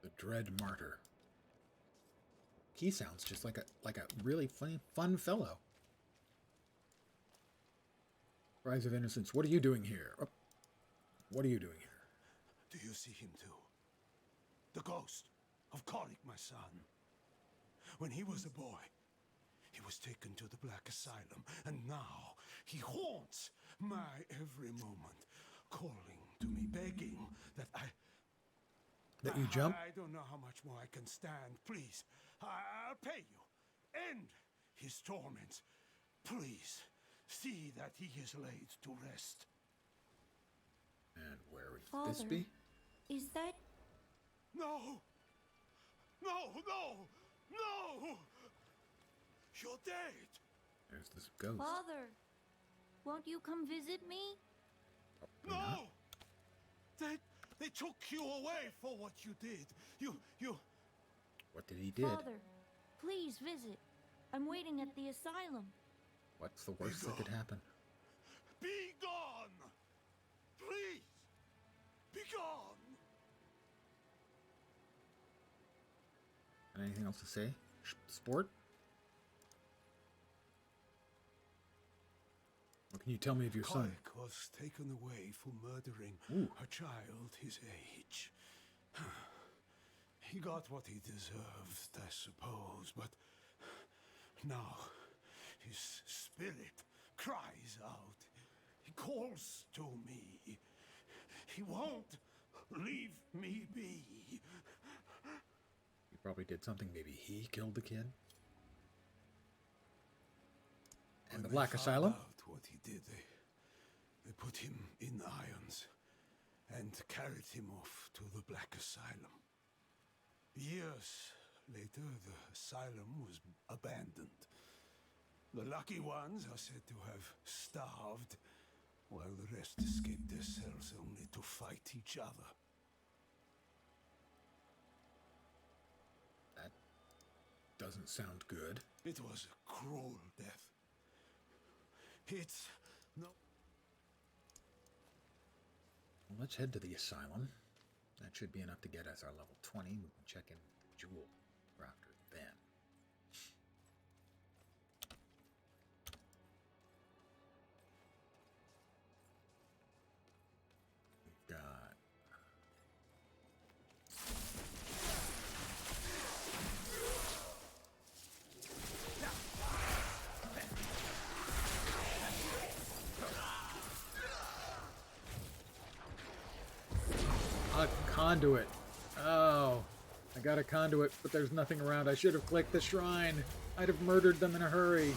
The Dread Martyr. He sounds just like a really fun fellow. Rise of Innocence. What are you doing here? Oh, what are you doing here? Do you see him too? The ghost of Korik, my son. When he was a boy, he was taken to the Black Asylum, and now he haunts my every moment, calling to me, begging that That you jump? I don't know how much more I can stand. Please, I'll pay you. End his torments. Please, see that he is laid to rest. And where would this be? Is that... No! No, no, no! You're dead! There's this ghost. Father, won't you come visit me? Probably not. No! They took you away for what you did. You... What did he did? Father, please visit. I'm waiting at the asylum. What's the worst that could happen? Be gone! Please! Be gone! Anything else to say? Sport? What can you tell me of your son? Korik was taken away for murdering a child his age. He got what he deserved, I suppose, but now his spirit cries out. He calls to me. He won't leave me be. He probably did something. Maybe he killed the kid. And the Black Asylum? What he did, they put him in irons and carried him off to the Black Asylum. Years later, the asylum was abandoned. The lucky ones are said to have starved, while the rest escaped their cells only to fight each other. That doesn't sound good. It was a cruel death. It's no. Well, let's head to the asylum. That should be enough to get us our level 20. We can check in with Jewel Crafter then. We've got... a conduit. Oh, I got a conduit, but there's nothing around. I should have clicked the shrine. I'd have murdered them in a hurry.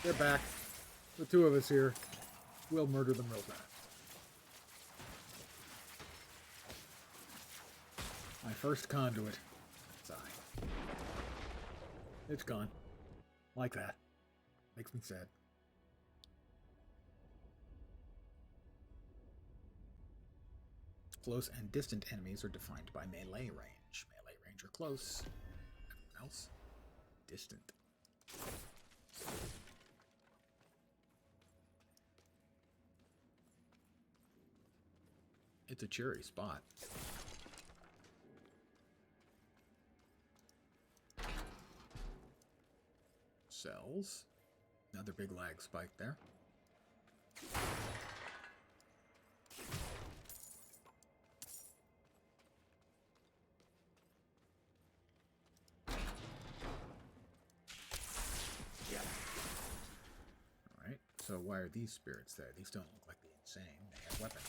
They're back. The two of us here. We'll murder them real fast. My first conduit. Sigh. It's gone. Like that. Makes me sad. Close and distant enemies are defined by melee range. Melee range or close. Everyone else, distant. It's a cheery spot. Cells. Another big lag spike there. Alright, so why are these spirits there? These don't look like the insane. They have weapons.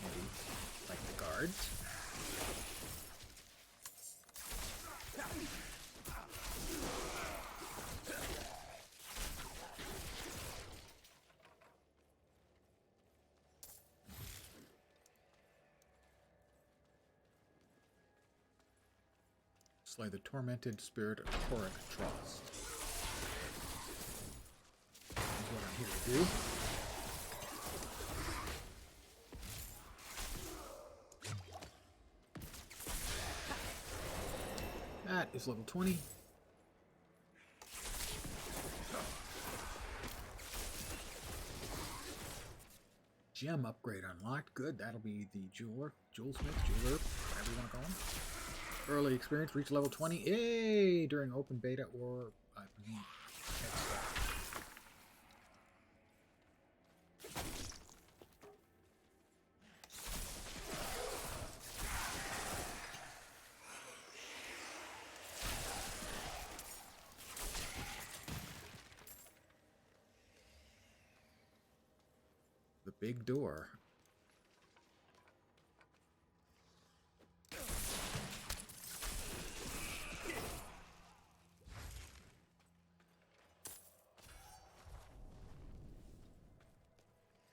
Maybe like the guards. Slay the tormented spirit of Toric Trust. That's what I'm here to do. That is level 20. Gem upgrade unlocked. Good. That'll be the jeweler, jewelsmith, jeweler, whatever you want to call him. Early experience. Reach level 20. Yay! During open beta or I believe head start. The big door.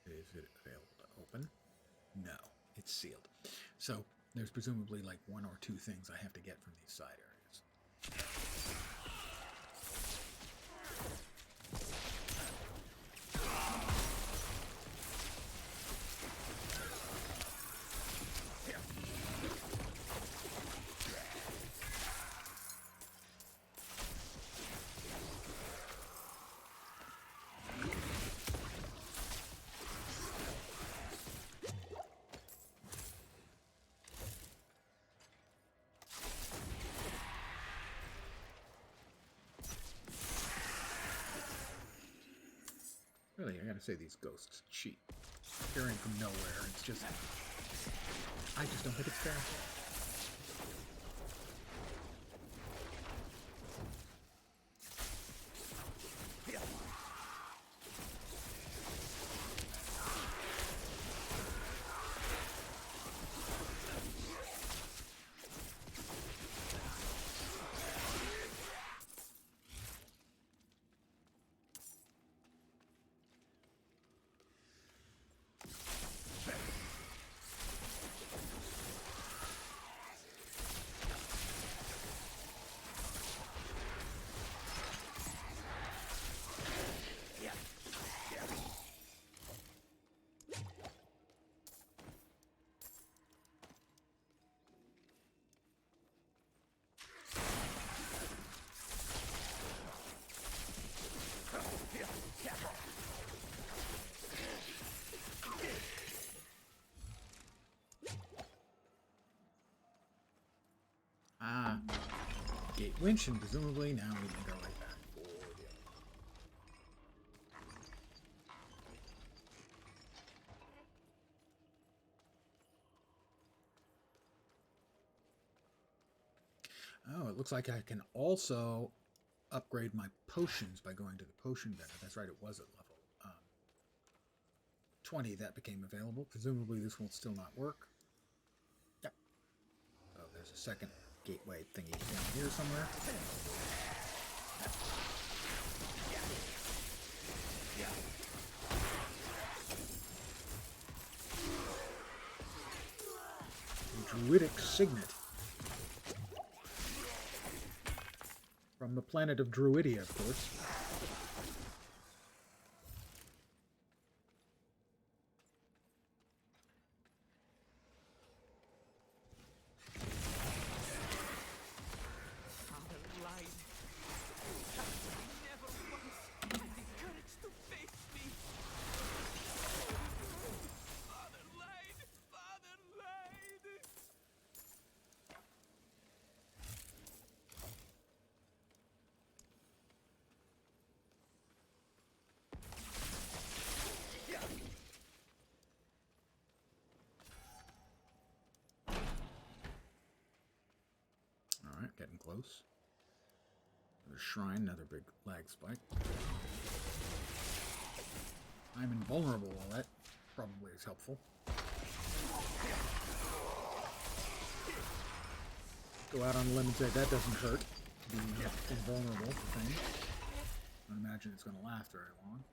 Is it available to open? No, it's sealed. So there's presumably like one or two things I have to get from these side areas. Really, I gotta say these ghosts cheat. Appearing from nowhere, it's just... I just don't think it's fair. Ah, gate winch, and presumably now we can go right back for the other one. Oh, it looks like I can also upgrade my potions by going to the potion vendor. That's right, it was at level 20 that became available. Presumably this will still not work. there's a second gateway thingy down here somewhere. Druidic signet. From the planet of Druidia, of course. Father lied. He never once had the courage to face me. Father lied. Father lied. Alright, getting close. Another shrine, another big lag spike. I'm invulnerable, well that probably is helpful. Go out on a limb and say that doesn't hurt. Being invulnerable to things. I don't imagine it's going to last very long.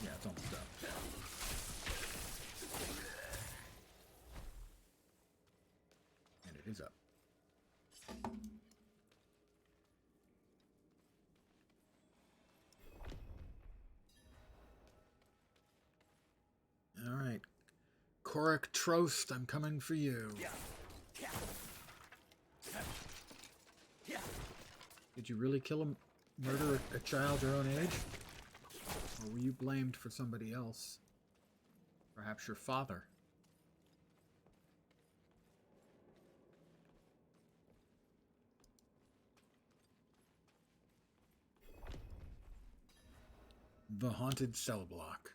Yeah, it's almost up. And it is up. All right. Korik Trost, I'm coming for you. Did you really kill him? Murder a child your own age? Or were you blamed for somebody else? Perhaps your father? The haunted cell block.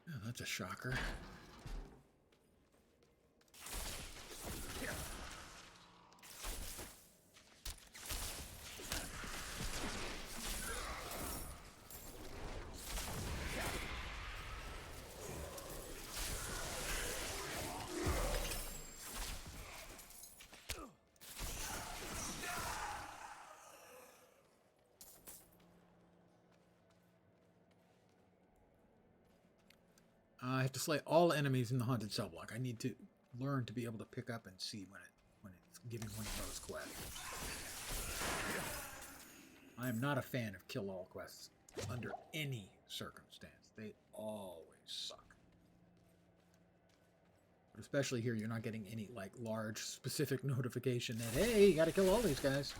Oh, that's a shocker. I have to slay all enemies in the haunted cell block. I need to learn to be able to pick up and see when it's giving one of those quests. I am not a fan of kill all quests under any circumstance. They always suck. But especially here, you're not getting any like large specific notification that hey, you got to kill all these guys.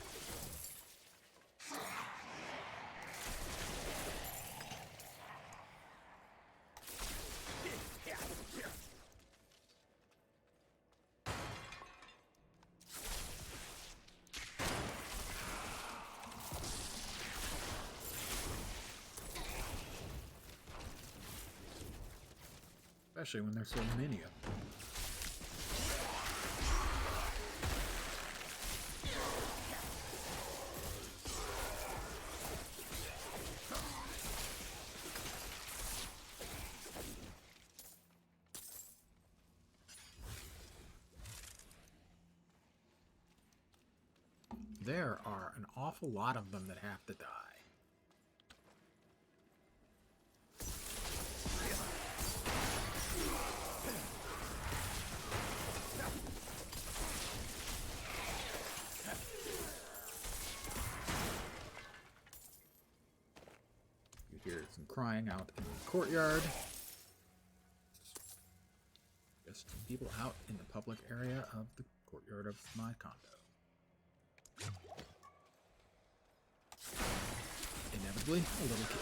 Especially when there's so many of them. There are an awful lot of them that have to die. You hear some crying out in the courtyard. Just people out in the public area of the courtyard of my condo. Inevitably, a little kid.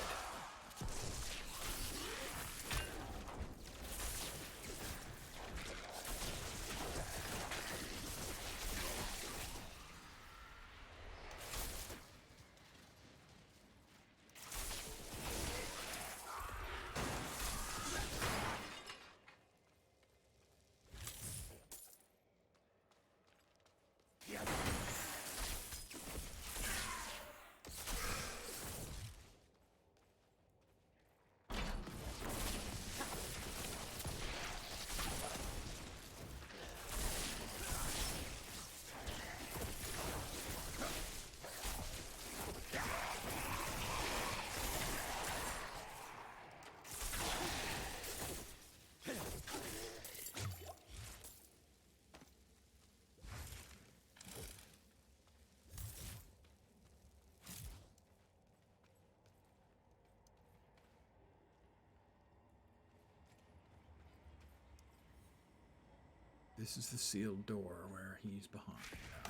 this is the sealed door where he's behind.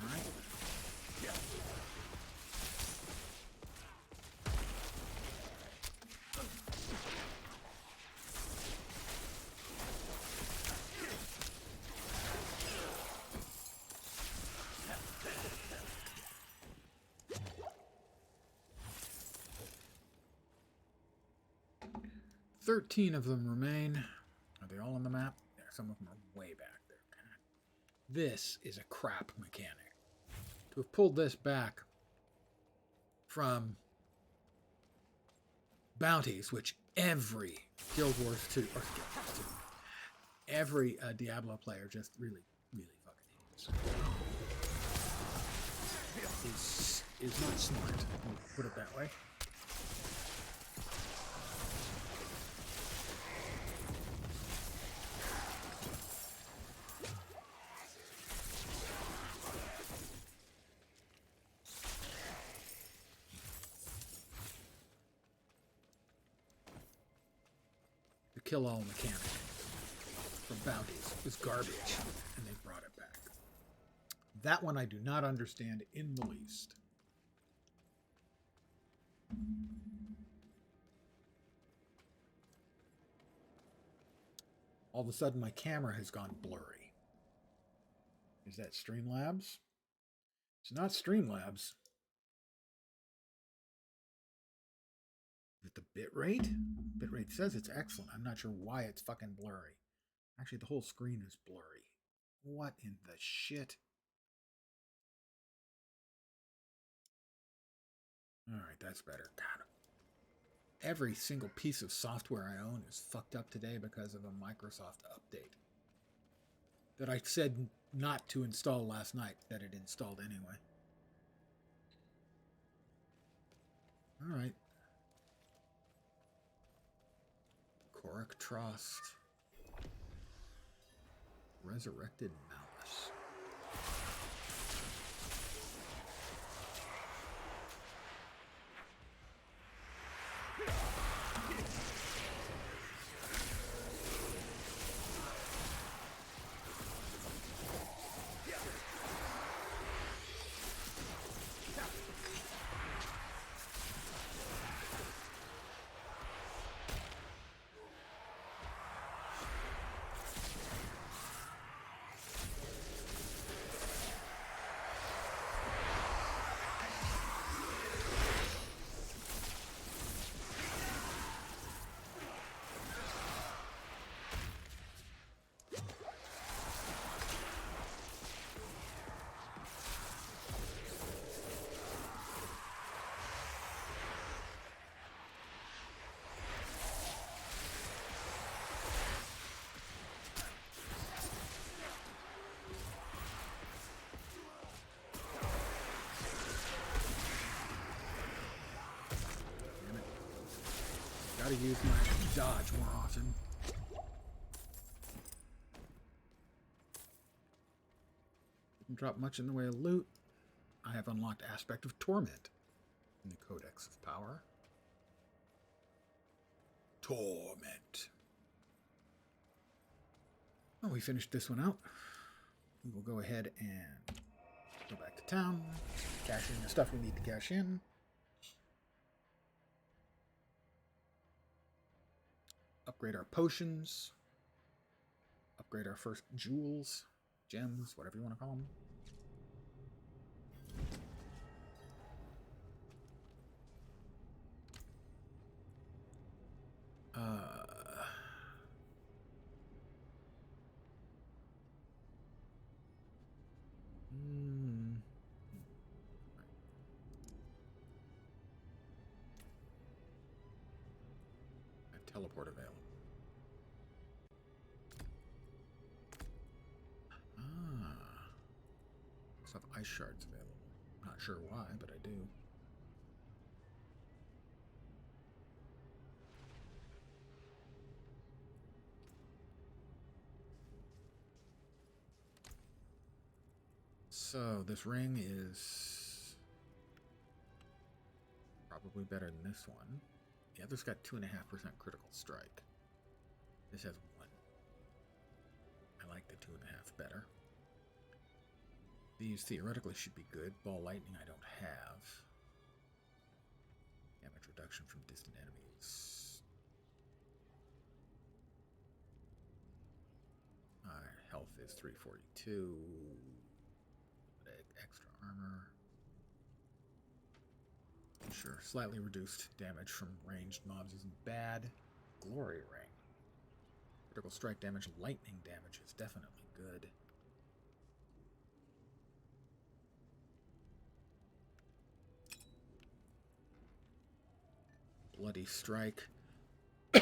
All right. Yeah. 13 of them remain. Are they all on the map? Yeah, some of them are way back there. This is a crap mechanic. To have pulled this back from bounties, which every Guild Wars 2, or Guild Wars 2, every Diablo player just really, really fucking hates. Is not smart, we'll put it that way. Kill-all mechanic for bounties was garbage, and they brought it back. That one I do not understand in the least. All of a sudden, my camera has gone blurry. Is that Streamlabs? It's not Streamlabs. Is it the bitrate? Bitrate says it's excellent. I'm not sure why it's fucking blurry. Actually, the whole screen is blurry. What in the shit? Alright, that's better. God. Every single piece of software I own is fucked up today because of a Microsoft update that I said not to install last night, that it installed anyway. Alright. Korok Trust. Resurrected Malice. Gotta use my dodge more often. Didn't drop much in the way of loot. I have unlocked Aspect of Torment in the Codex of Power. Torment. Well, we finished this one out. We will go ahead and go back to town, cash in the stuff we need to cash in. Upgrade our potions. Upgrade our first jewels, gems, whatever you want to call them. Teleport available. Have ice shards available. Not sure why, but I do. So this ring is probably better than this one. The other's got 2.5% critical strike. This has 1. I like the 2.5 better. These theoretically should be good. Ball lightning I don't have. Damage reduction from distant enemies. Health is 342. Extra armor. Sure, slightly reduced damage from ranged mobs isn't bad. Glory ring. Critical strike damage, lightning damage is definitely good. Bloody strike. I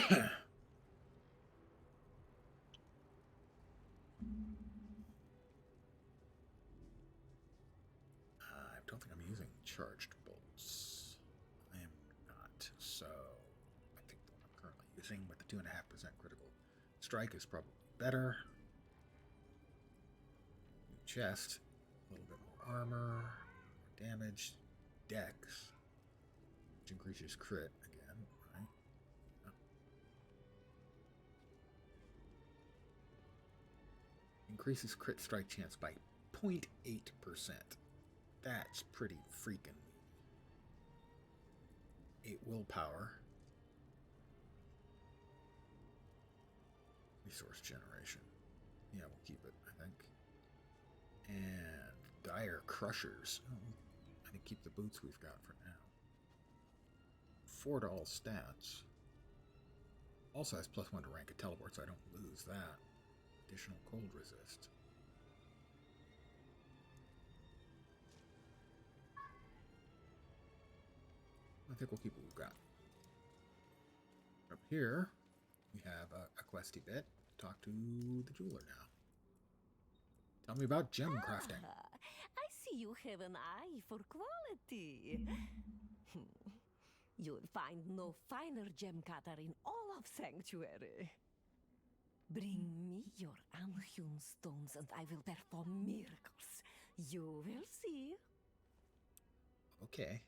don't think I'm using charged bolts. I am not. So I think the one I'm currently using with the 2.5% critical strike is probably better. New chest. A little bit more armor. More damage. Dex. Which increases crit again, right? Oh. Increases crit strike chance by 0.8%. That's pretty freaking neat. 8 willpower. Resource generation. Yeah, we'll keep it, I think. And dire crushers. Oh, I think keep the boots we've got for now. 4 to all stats. Also has +1 to rank a teleport, so I don't lose that. Additional cold resist. I think we'll keep what we've got. Up here, we have a questy bit. Talk to the jeweler now. Tell me about gem crafting. I see you have an eye for quality. You'll find no finer gem cutter in all of Sanctuary. Bring me your unhewn stones and I will perform miracles. You will see. Okay.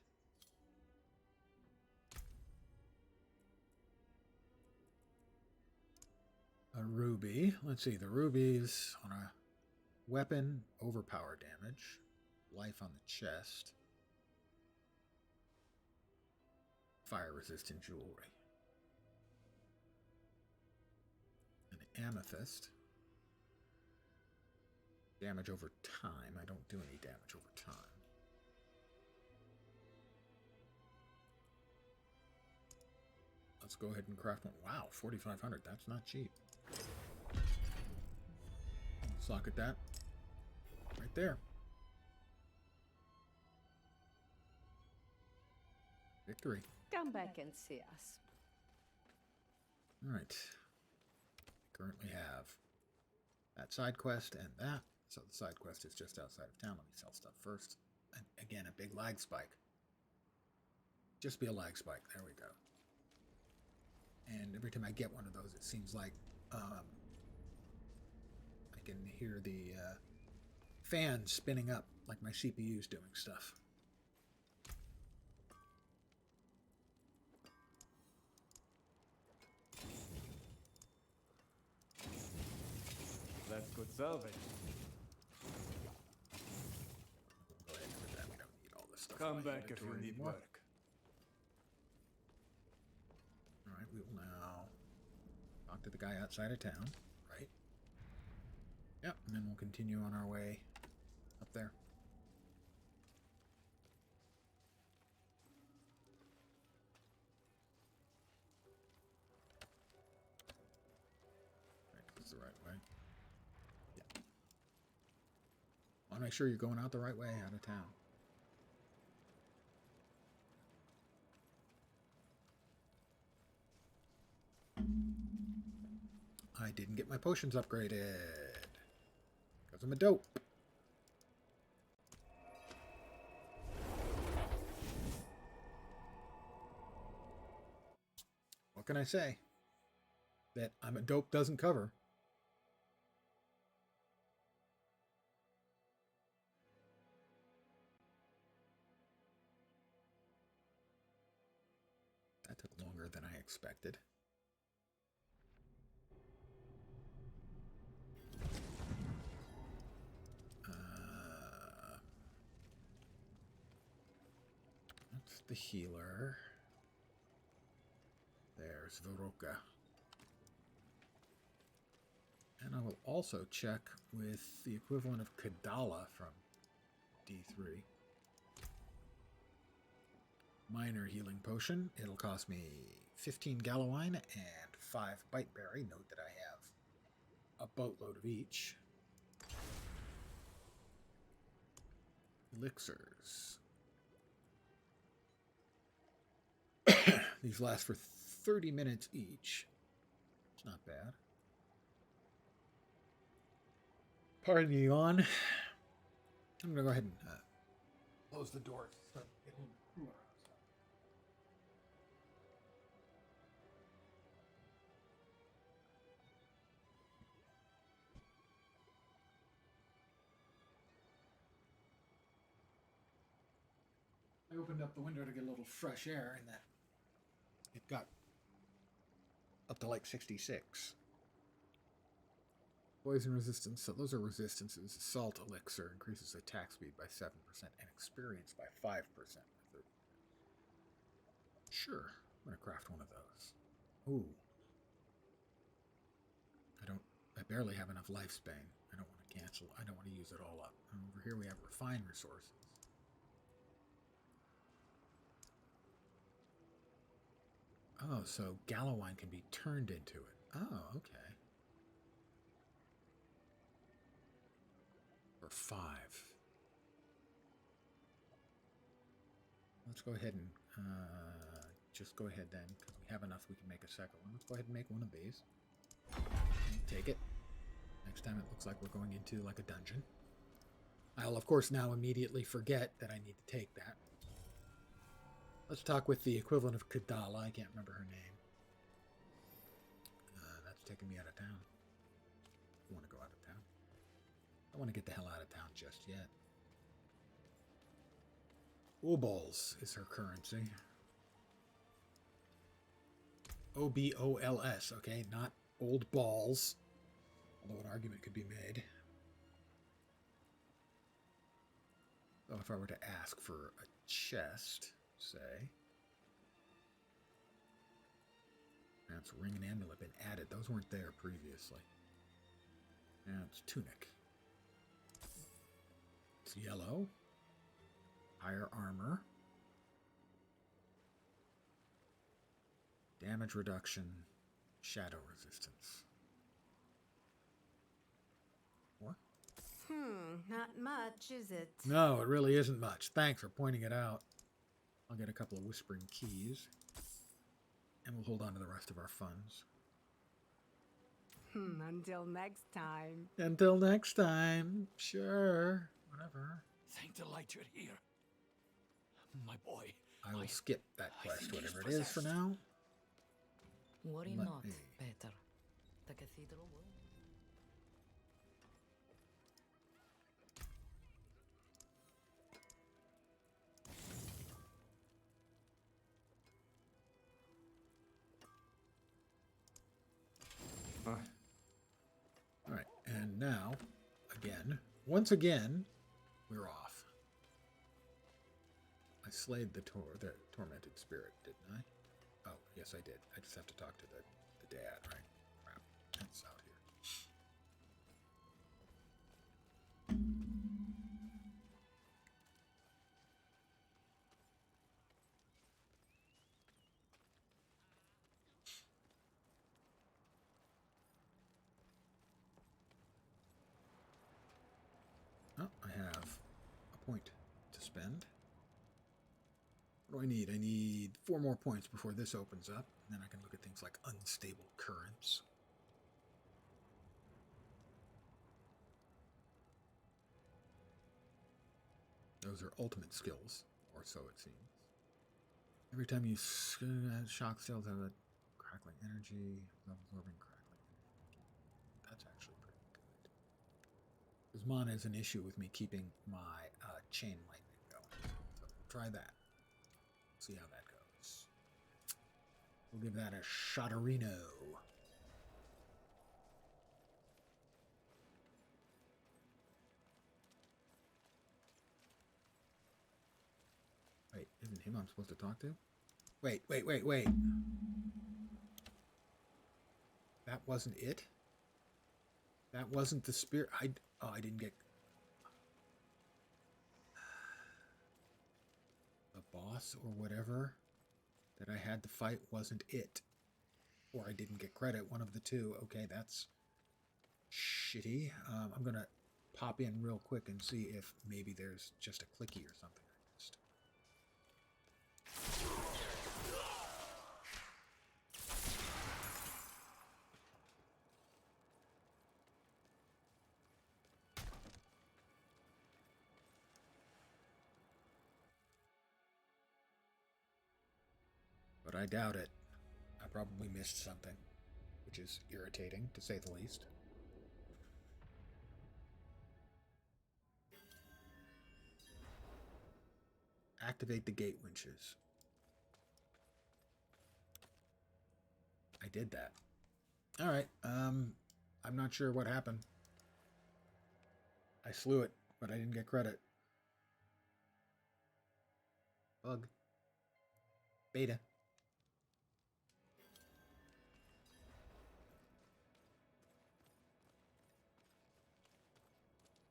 A ruby. Let's see. The rubies on a weapon, overpower damage, life on the chest, fire resistant jewelry. An amethyst. Damage over time. I don't do any damage over time. Let's go ahead and craft one. Wow, 4,500. That's not cheap. Socket that. Right there. Victory. Come back and see us. Alright. Currently have that side quest and that. So the side quest is just outside of town. Let me sell stuff first. And again, a big lag spike. Just be a lag spike. There we go. And every time I get one of those, it seems like I can hear the fan spinning up, like my CPU's doing stuff. That's good salvage. Go ahead and put that. We don't need all this stuff. in Come my back if you inventory need anymore. work. Alright, we will now talk to the guy outside of town, right? Yep, and then we'll continue on our way up there. Right, this is the right way. Yeah. Want to make sure you're going out the right way out of town. I didn't get my potions upgraded. Because I'm a dope. What can I say? That I'm a dope doesn't cover. That took longer than I expected. the healer. There's Veroka. And I will also check with the equivalent of Kadala from D3. Minor healing potion. It'll cost me 15 Gallowine and 5 Biteberry. Note that I have a boatload of each. Elixirs. These last for 30 minutes each. It's not bad. Pardon the yawn. I'm going to go ahead and close the door. Start getting a little cooler outside. I opened up the window to get a little fresh air, and that it got up to like 66. Poison resistance, so those are resistances. Salt elixir increases attack speed by 7% and experience by 5%. Sure, I'm gonna craft one of those. Ooh. I barely have enough lifespan. I don't want to cancel. I don't want to use it all up. And over here we have refined resources. Oh, so Gallowine can be turned into it. Oh, okay. For 5. Let's go ahead and just go ahead then, because we have enough. We can make a second one. Let's go ahead and make one of these. Take it. Next time it looks like we're going into like a dungeon. I'll of course now immediately forget that I need to take that. Let's talk with the equivalent of Kadala. I can't remember her name. That's taking me out of town. I want to go out of town. I want to get the hell out of town just yet. Obols is her currency. O-B-O-L-S, okay? Not old balls. Although an argument could be made. So if I were to ask for a chest, say. That's ring and amulet been added. Those weren't there previously. Now it's tunic. It's yellow. Higher armor. Damage reduction. Shadow resistance. What? Not much, is it? No, it really isn't much. Thanks for pointing it out. I'll get a couple of whispering keys. And we'll hold on to the rest of our funds. Until next time. Until next time. Sure. Whatever. Thank the light you're here. My boy. I will skip that quest, whatever it is for now. Worry Let not, me- Peter. The cathedral will. Alright, and now, once again, we're off. I slayed the tormented spirit, didn't I? Oh, yes I did. I just have to talk to the dad, right? Crap, that's out here. Oh, I have a point to spend. What do I need? I need 4 more points before this opens up. And then I can look at things like unstable currents. Those are ultimate skills, or so it seems. Every time you shock cells have a crackling energy, absorbing crackling energy. That's actually pretty good. Because mana is an issue with me keeping my chain lightning going. So try that. See how that goes. We'll give that a shotarino. Wait, isn't him I'm supposed to talk to? Wait. That wasn't it? That wasn't the spirit. I didn't get... The boss or whatever that I had to fight wasn't it. Or I didn't get credit. One of the two. Okay, that's shitty. I'm going to pop in real quick and see if maybe there's just a clicky or something I missed. But I doubt it. I probably missed something, which is irritating, to say the least. Activate the gate winches. I did that. Alright, I'm not sure what happened. I slew it, but I didn't get credit. Bug. Beta.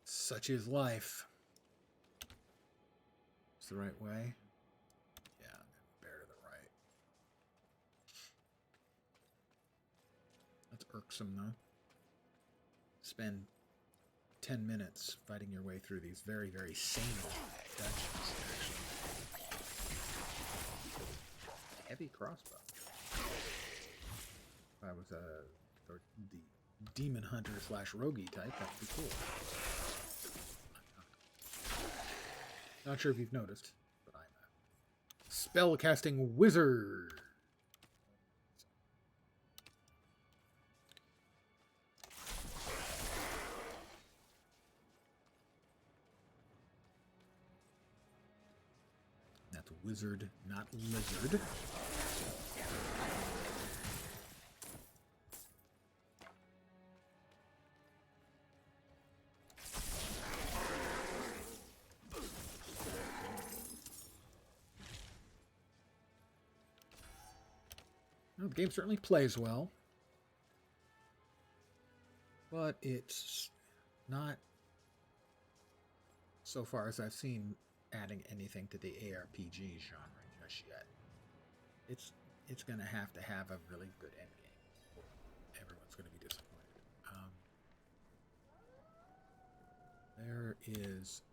Such is life. It's the right way. Yeah, I'm gonna bear to the right. That's irksome, though. Spend 10 minutes fighting your way through these very, very same dungeons, actually. Heavy crossbow. If I was the demon hunter / roguey type, that'd be cool. Not sure if you've noticed, but I'm a spellcasting wizard. That's wizard, not lizard. Well, the game certainly plays well, but it's not, so far as I've seen, adding anything to the ARPG genre just yet. It's going to have a really good endgame, or everyone's going to be disappointed. There is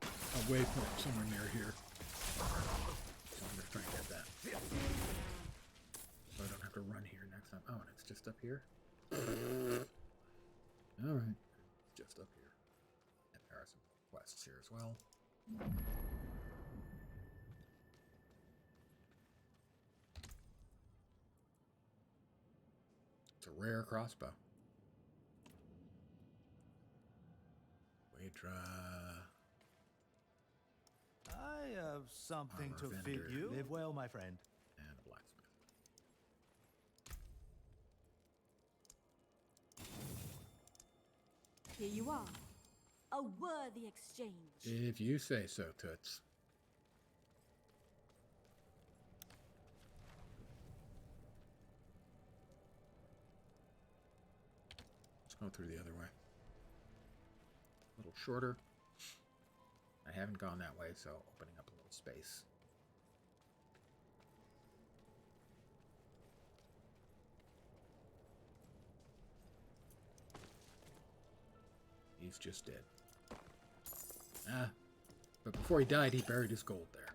a waypoint somewhere near here. So I'm going to try and get that. So I don't have to run here next time. Oh, and it's just up here? Alright. It's just up here. And there are some quests here as well. It's a rare crossbow. Waydra. I have something Armor to vendor. fit you. Live well, my friend. And a blacksmith. Here you are. A worthy exchange. If you say so, Toots. Let's go through the other way. A little shorter. I haven't gone that way, so opening up a little space. He's just dead. Ah, but before he died, he buried his gold there.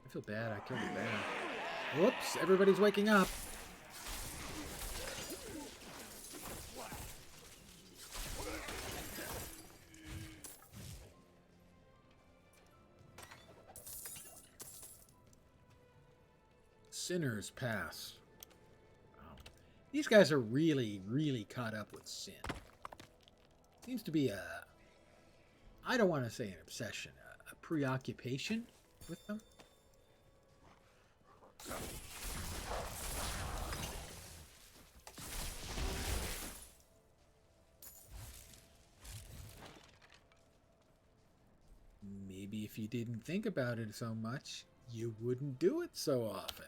I feel bad, I killed a bear. Whoops, everybody's waking up. Sinners pass. Wow. These guys are really, really caught up with sin. Seems to be a, I don't want to say an obsession, a preoccupation with them. Maybe if you didn't think about it so much, you wouldn't do it so often.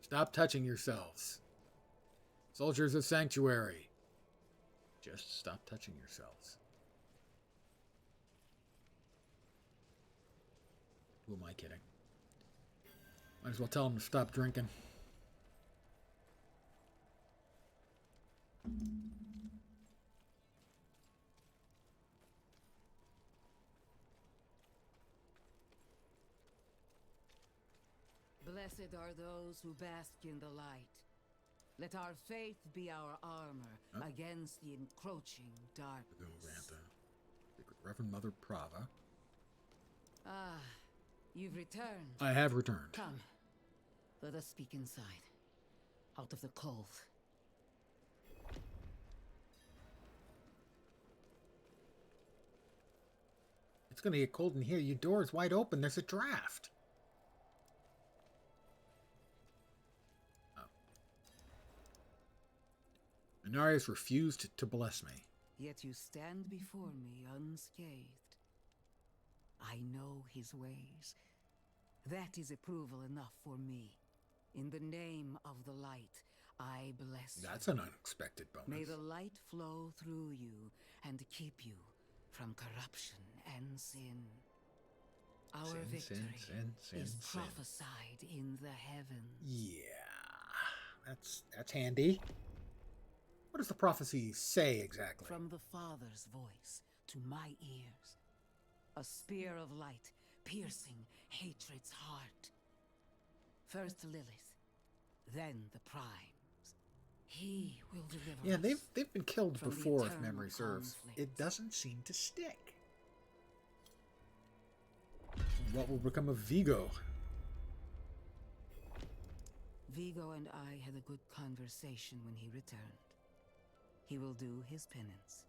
Stop touching yourselves. Soldiers of Sanctuary. Just stop touching yourselves. Who am I kidding? Might as well tell them to stop drinking. Blessed are those who bask in the light. Let our faith be our armor against the encroaching darkness. Reverend Mother Prava. Ah, you've returned. I have returned. Come, let us speak inside, out of the cold. It's gonna get cold in here. Your door's wide open. There's a draft. Inarius refused to bless me. Yet you stand before me unscathed. I know his ways. That is approval enough for me. In the name of the light, I bless you. That's an unexpected bonus. May the light flow through you and keep you from corruption and sin. Our victory is prophesied in the heavens. Yeah, that's handy. What does the prophecy say exactly? From the Father's voice to my ears, a spear of light piercing hatred's heart. First Lilith, then the Primes. He will deliver Yeah, us they've been killed from the before, if eternal memory serves. conflict. It doesn't seem to stick. What will become of Vigo? Vigo and I had a good conversation when he returned. He will do his penance.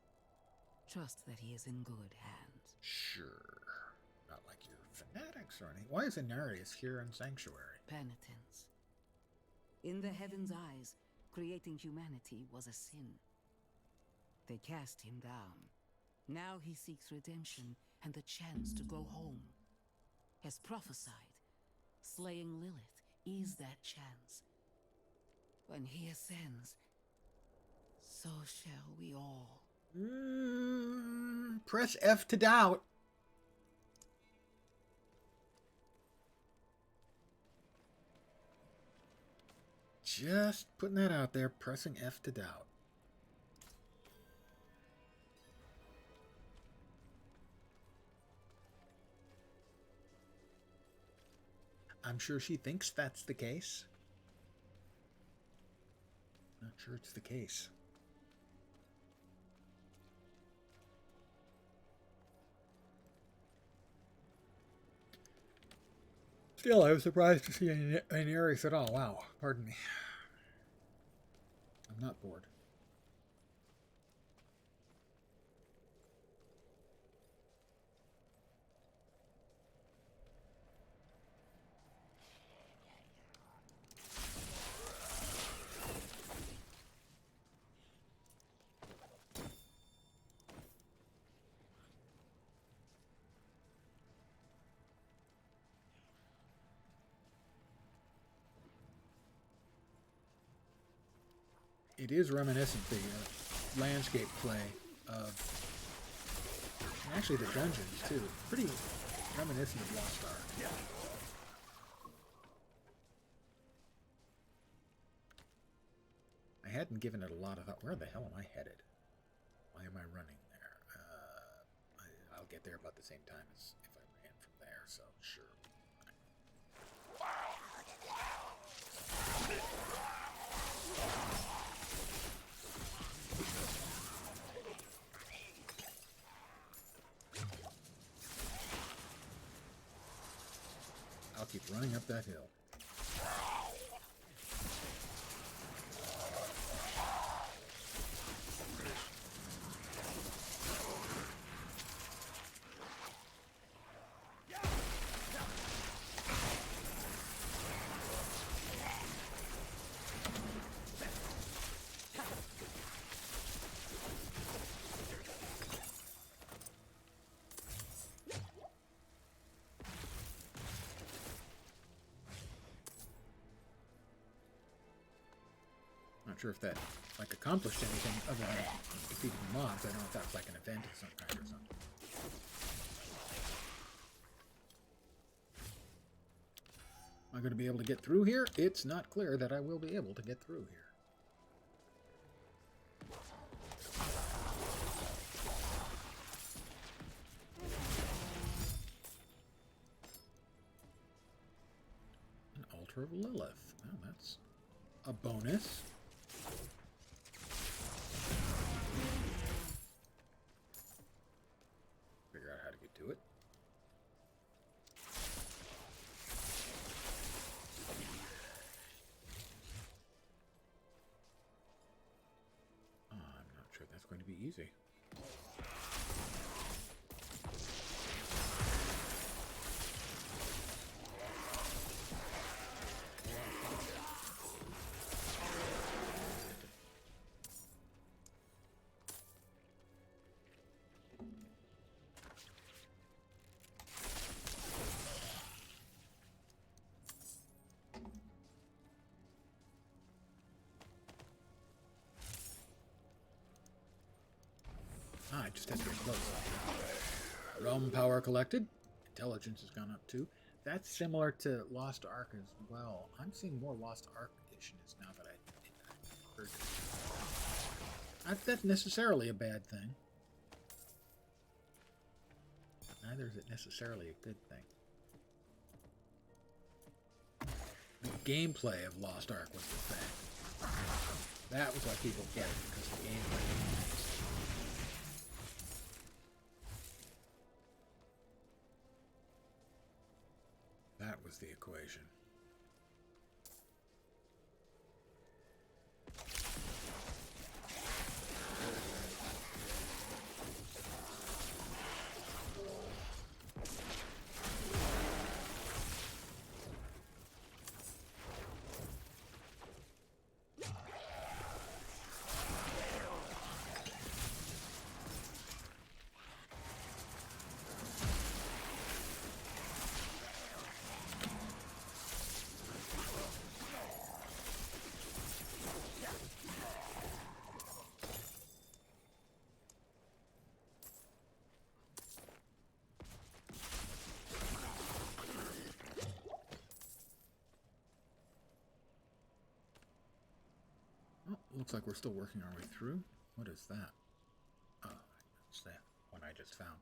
Trust that he is in good hands. Sure. Not like you're fanatics or anything. Why is Inarius here in Sanctuary? Penitence. In the heavens' eyes, creating humanity was a sin. They cast him down. Now he seeks redemption and the chance to go home. As prophesied, slaying Lilith is that chance. When he ascends, so shall we all. Press F to doubt. Just putting that out there, pressing F to doubt. I'm sure she thinks that's the case. Not sure it's the case. Still, I was surprised to see an Aries at all. Wow, pardon me. I'm not bored. It is reminiscent, the landscape play of, and actually the dungeons too. Pretty reminiscent of Lost Ark. Yeah. I hadn't given it a lot of thought. Where the hell am I headed? Why am I running there? I'll get there about the same time as if I ran from there, so sure. I'll keep running up that hill. not sure if that like accomplished anything other than defeating mobs. I don't know if that was like an event of some kind or something. Am I going to be able to get through here? It's not clear that I will be able to get through here. An altar of Lilith. Well, that's a bonus. Figure out how to get to it. I'm not sure that's going to be easy. I just have to get close. Realm power collected. Intelligence has gone up too. That's similar to Lost Ark as well. I'm seeing more Lost Ark-ishness now that I heard it. Not that necessarily a bad thing. Neither is it necessarily a good thing. The gameplay of Lost Ark was the thing. That was why people get it, because the gameplay was nice. That was the equation. Looks like we're still working our way through. What is that? Oh, it's that one I just found.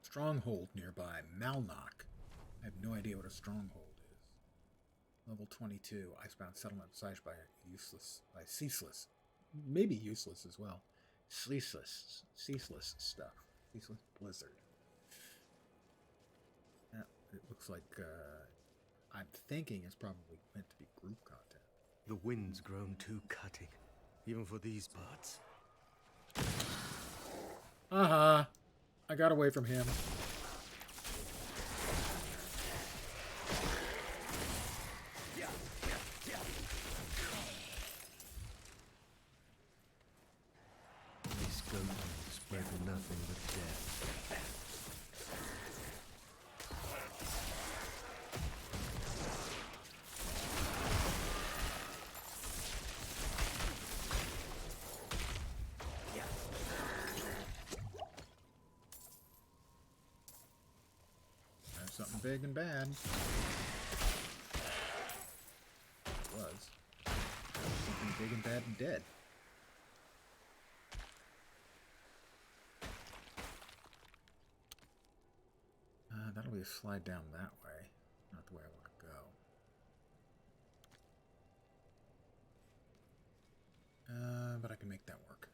Stronghold nearby. Malnock. I have no idea what a stronghold is. Level 22. Icebound settlement besieged by ceaseless. Maybe useless as well. Ceaseless stuff. Ceaseless blizzard. Yeah, it looks like I'm thinking it's probably meant to be group content. The wind's grown too cutting, even for these parts. Aha! I got away from him. Nothing but death. There's something big and bad. It was. Something big and bad and dead. That'll be a slide down that way. Not the way I want to go. But I can make that work.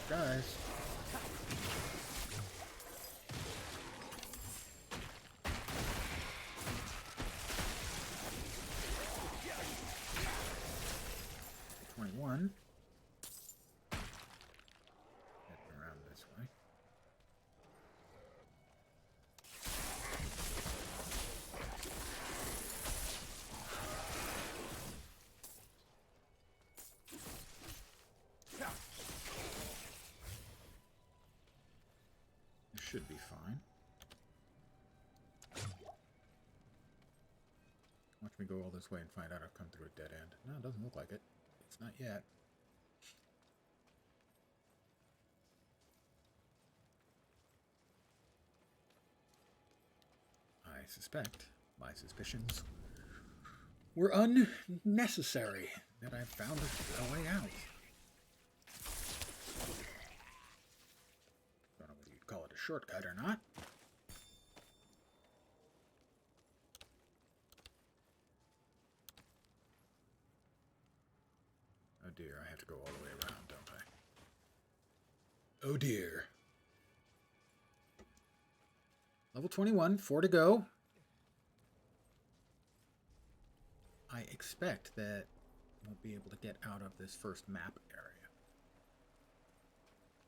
Guys. me go all this way and find out I've come through a dead end. No, it doesn't look like it. It's not yet. I suspect my suspicions were unnecessary, that I found a way out. Don't know whether you'd call it a shortcut or not. Oh dear, I have to go all the way around, don't I? Oh dear. Level 21, 4 to go. I expect that we'll be able to get out of this first map area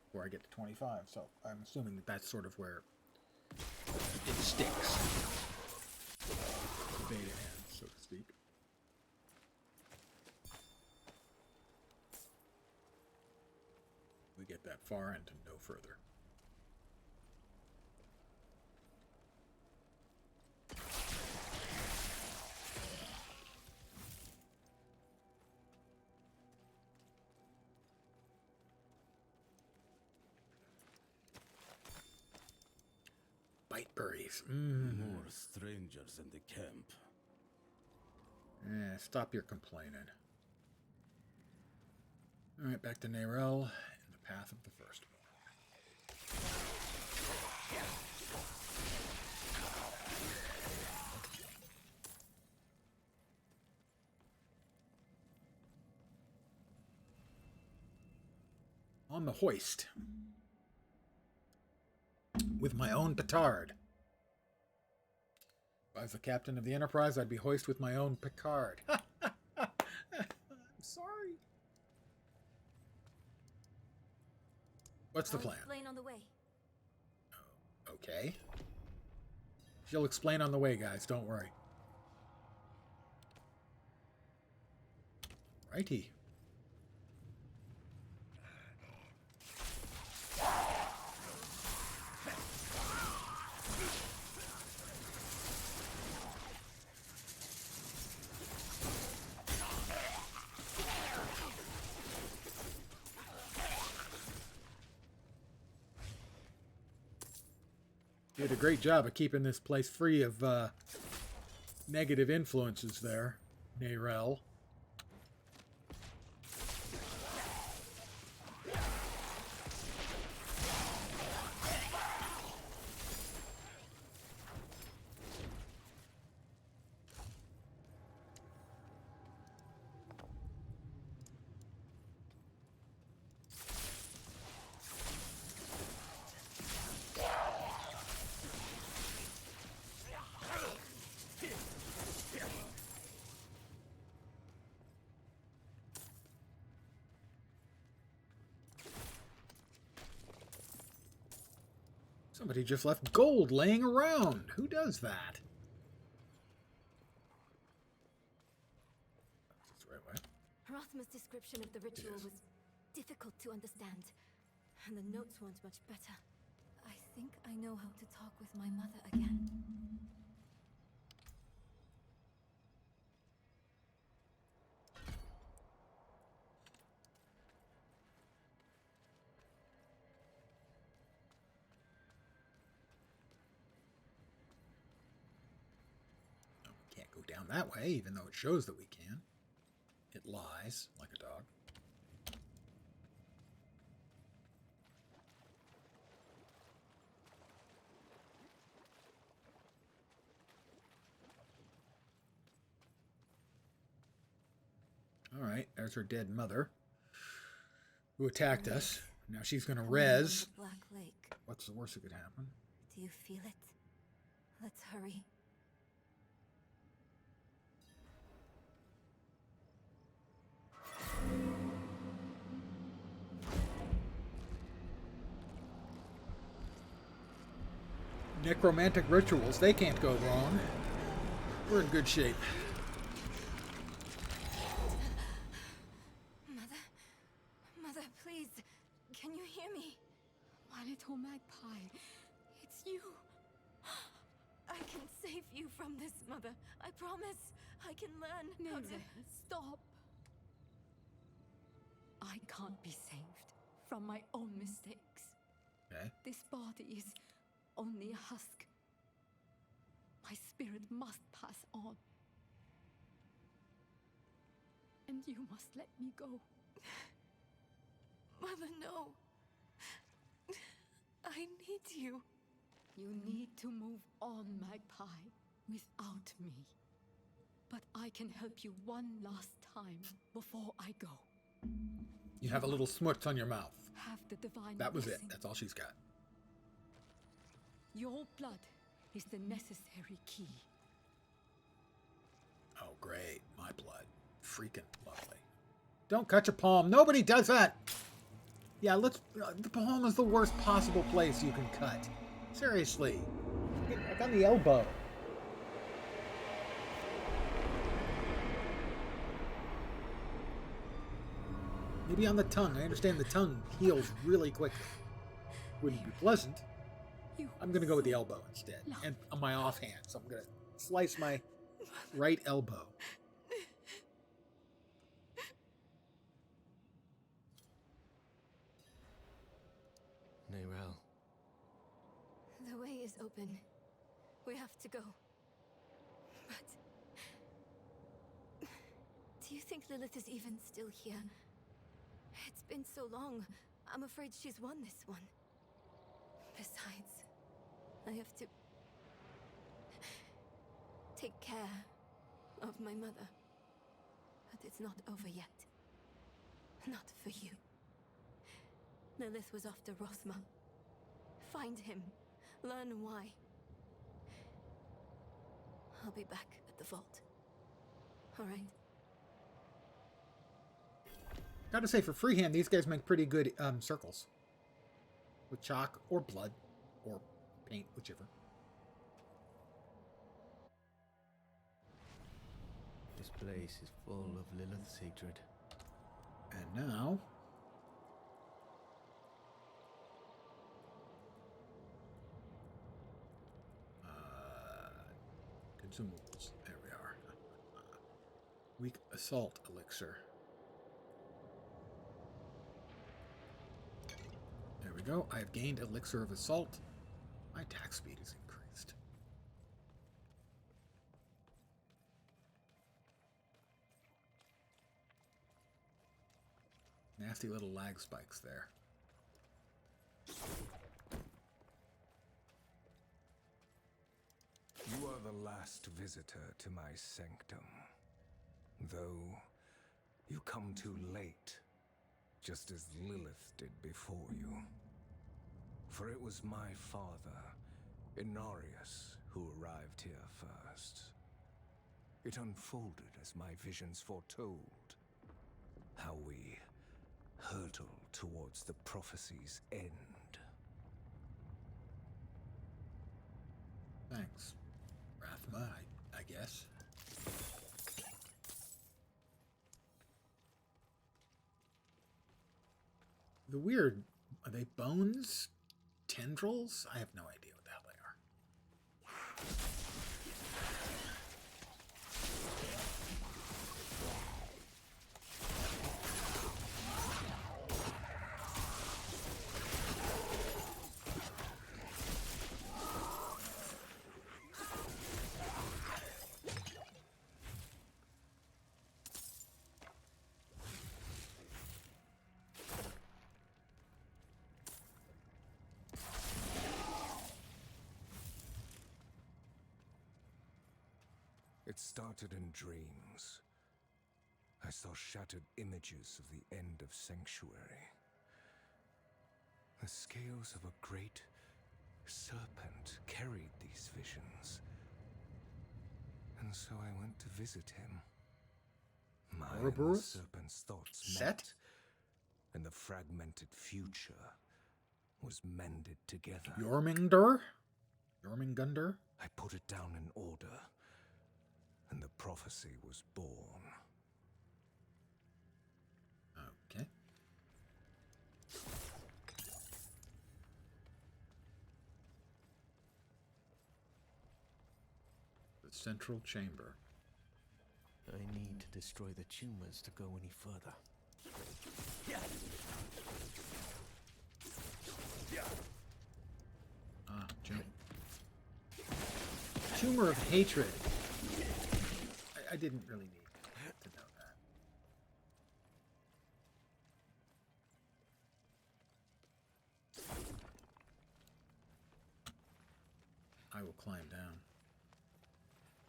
before I get to 25, so I'm assuming that that's sort of where it sticks. The beta ends, so to speak. We get that far and no further. Bite berries. More strangers in the camp. Stop your complaining. Alright, back to Nerel in the path of the first one. On the hoist. With my own petard. If I was the captain of the Enterprise, I'd be hoist with my own Picard. I'm sorry. What's the plan? Explain on the way. Okay. She'll explain on the way, guys. Don't worry. Righty. You did a great job of keeping this place free of negative influences there, Nerel. Somebody just left gold laying around. Who does that? That's the right way. Rothma's description of the ritual was difficult to understand, and the notes weren't much better. I think I know how to talk with my mother again. Can't go down that way, even though it shows that we can. It lies like a dog. All right, there's her dead mother, who attacked us. Now she's going to res. Black Lake. What's the worst that could happen? Do you feel it? Let's hurry. Necromantic rituals, they can't go wrong. We're in good shape. Mother, please, can you hear me? My little magpie, it's you. I can save you from from this, Mother. I promise. I can learn how to... Stop. I can't be saved from my own mistakes. Okay. This body is only a husk. My spirit must pass on. And you must let me go. Mother, no. I need you. You need to move on, Magpie, without me. But I can help you one last time before I go. You have a little smuts on your mouth. Have the divine That was it. blessing. That's all she's got. Your blood is the necessary key. Oh, great. My blood. Freaking lovely. Don't cut your palm. Nobody does that. Yeah, let's... the palm is the worst possible place you can cut. Seriously. Like on the elbow. Maybe on the tongue. I understand the tongue heals really quickly. Wouldn't be pleasant. I'm going to go with the elbow instead. And on my offhand. So I'm going to slice my right elbow. Narelle. The way is open. We have to go. But... do you think Lilith is even still here? It's been so long. I'm afraid she's won this one. Besides, I have to... take care of my mother. But it's not over yet. Not for you. Lilith was after Rosma. Find him. Learn why. I'll be back at the vault. All right? Gotta say, for freehand, these guys make pretty good circles. With chalk or blood or paint, whichever. This place is full of Lilith's hatred. And now... consumables. There we are. Weak assault elixir. There we go. I have gained elixir of assault. My attack speed is increased. Nasty little lag spikes there. You are the last visitor to my sanctum. Though, you come too late, just as Lilith did before you. For it was my father, Inarius, who arrived here first. It unfolded as my visions foretold. How we hurtle towards the prophecy's end. Thanks, Rathma, I guess. The weird... are they bones? Tendrils? I have no idea what the hell they are. It started in dreams. I saw shattered images of the end of Sanctuary. The scales of a great serpent carried these visions. And so I went to visit him. Mine and the serpent's thoughts met, and the fragmented future was mended together. Jormungandr? Jormungandr? I put it down in order, and the prophecy was born. Okay. The central chamber. I need to destroy the tumors to go any further. Ah, tumor of hatred. I didn't really need to know that. I will climb down.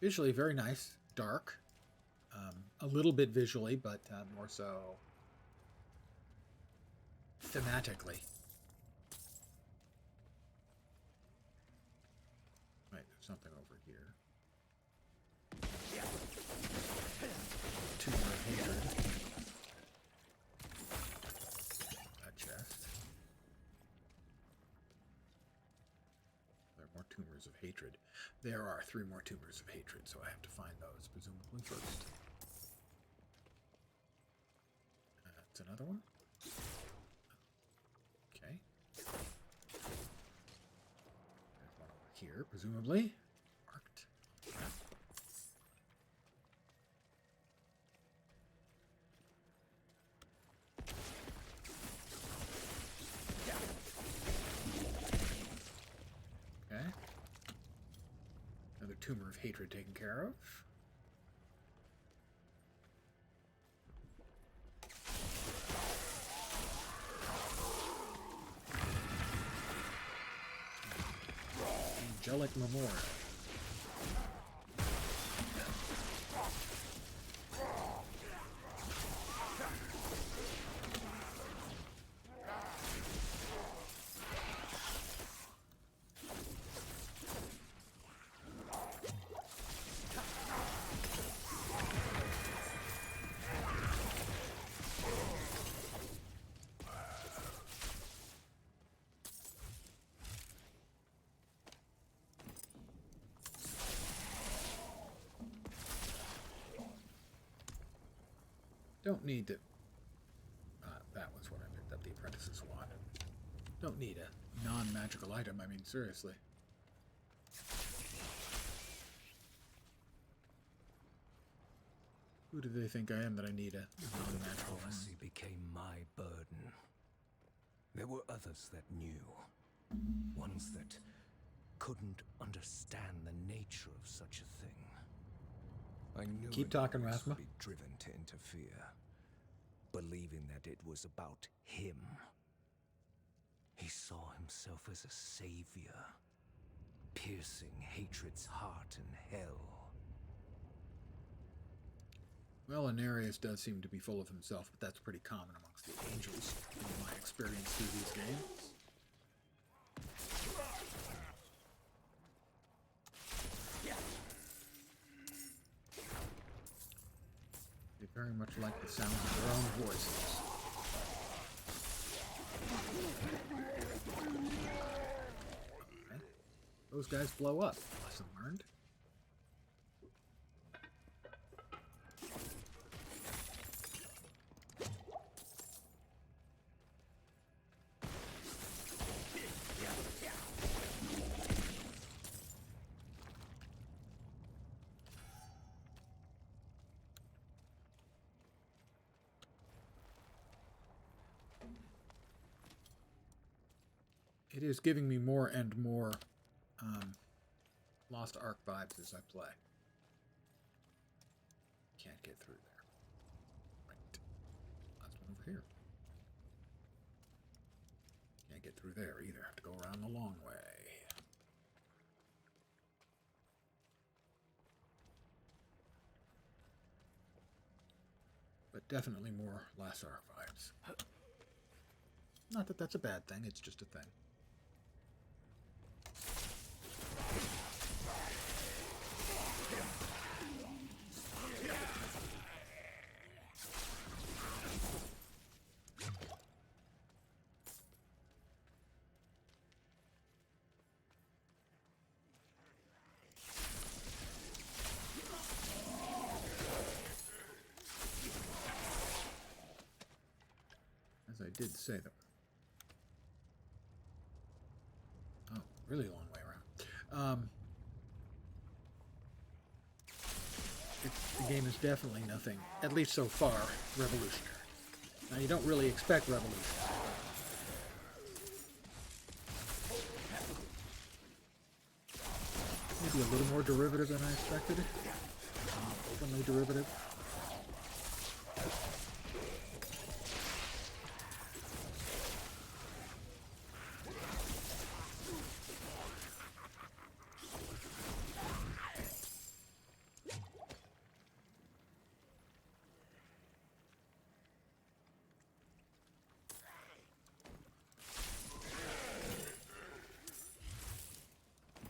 Visually, very nice. Dark. A little bit visually, but more so thematically. Right, there's something over here. Tumor of hatred. A chest. There are more tumors of hatred. There are 3 more tumors of hatred, so I have to find those, presumably first. That's another one. Okay. There's one over here, presumably. Marked. Okay. Another tumor of hatred taken care of. Angelic Memorial. Don't need to... that was what I picked up, the apprentice's wand. Don't need a non-magical item, I mean, seriously. Who do they think I am that I need a non-magical item? Prophecy became my burden. There were others that knew. Ones that couldn't understand the nature of such a thing. I knew Keep talking, Rasma. would be driven to interfere, believing that it was about him. He saw himself as a savior, piercing hatred's heart in hell. Well, Anarius does seem to be full of himself, but that's pretty common amongst the angels, in my experience through these games. They very much like the sound of their own voices. Okay. Those guys blow up. Lesson learned. It is giving me more and more Lost Ark vibes as I play. Can't get through there. Right. Last one over here. Can't get through there either. Have to go around the long way. But definitely more Lost Ark vibes. Not that that's a bad thing, it's just a thing. As I did say that. Oh, really long way around. the game is definitely nothing, at least so far, revolutionary. Now, you don't really expect revolution. Maybe a little more derivative than I expected. Openly derivative.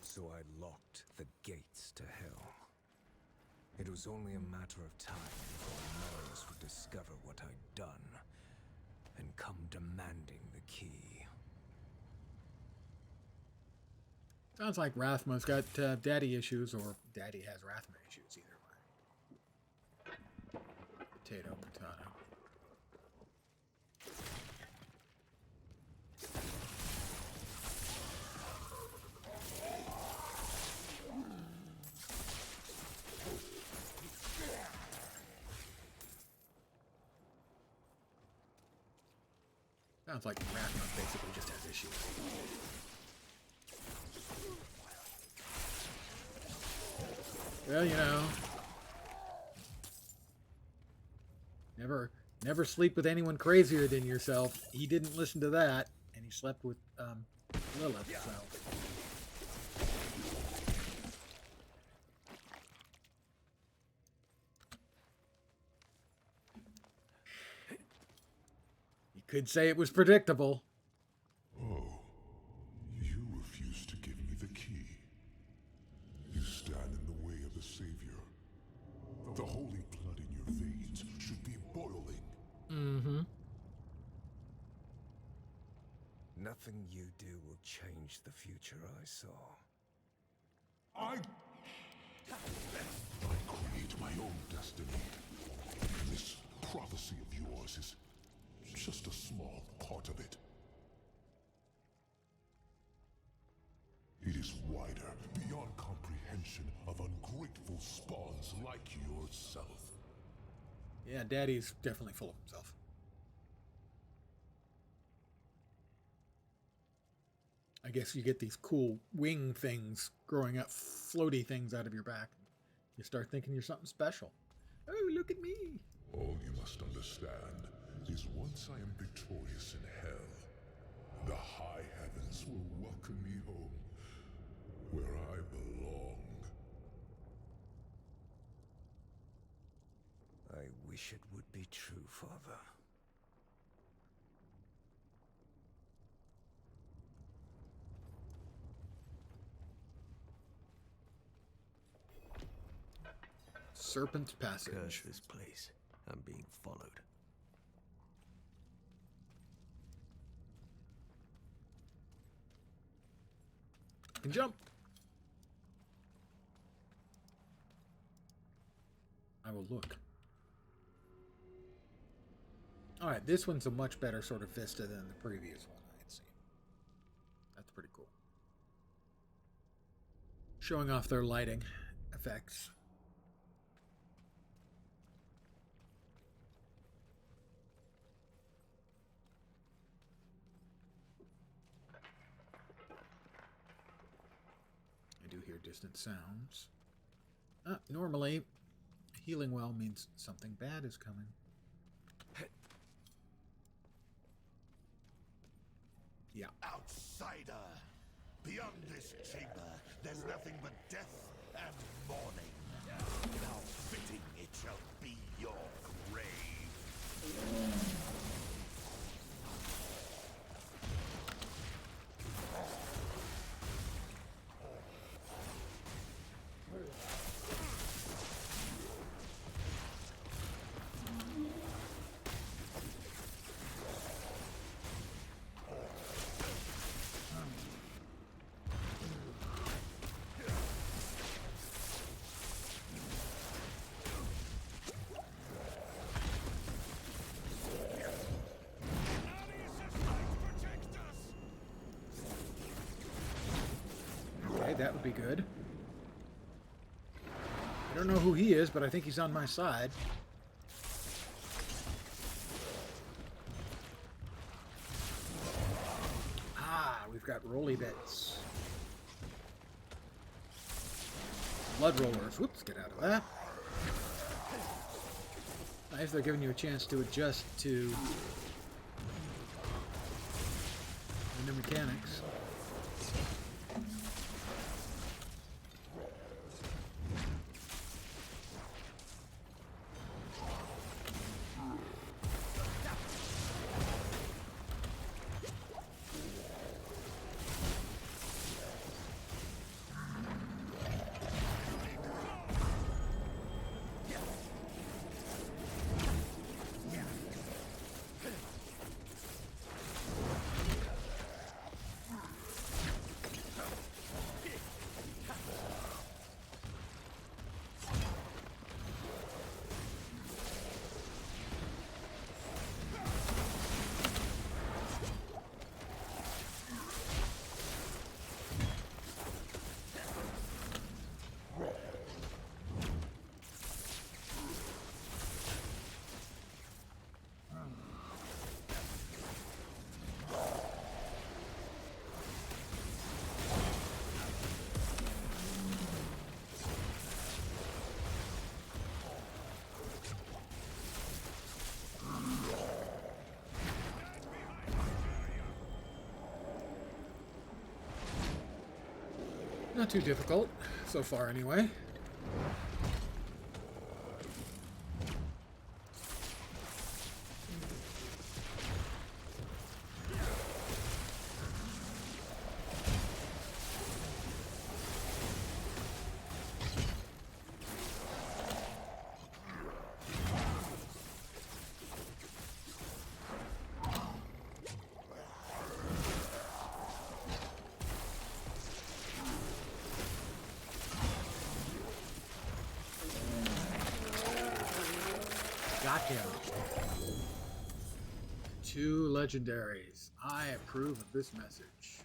So I locked the gates to hell. It was only a matter of time before Marius would discover what I'd done and come demanding the key. Sounds like Rathma's got daddy issues, or daddy has Rathma issues, either way. Potato, potato. Sounds like Rathma basically just has issues. Well, you know, never sleep with anyone crazier than yourself. He didn't listen to that, and he slept with Lilith. So. You could say it was predictable. Oh, you refuse to give me the key. You stand in the way of the Savior. The holy blood in your veins should be boiling. Mm-hmm. Nothing you do will change the future I saw. I create my own destiny. This prophecy of yours is just a small part of it. It is wider, beyond comprehension of ungrateful spawns like yourself. Yeah, Daddy's definitely full of himself. I guess you get these cool wing things growing up, floaty things out of your back. You start thinking you're something special. Oh, look at me. All you must understand is once I am victorious in hell, the high heavens will welcome me home, where I belong. I wish it would be true, Father. Serpent Passage. Curse this place. I'm being followed. Can jump. I will look. Alright, this one's a much better sort of vista than the previous one I had seen. That's pretty cool. Showing off their lighting effects. I do hear distant sounds. Normally, a healing well means something bad is coming. Yeah. Outsider! Beyond this chamber, there's nothing but death and mourning. How fitting it shall be your grave. Okay, that would be good. I don't know who he is, but I think he's on my side. Ah, we've got rolly bits. Blood rollers. Whoops, get out of that. Nice, they're giving you a chance to adjust to the new mechanics. Not too difficult, so far anyway. Got him. 2 legendaries. I approve of this message.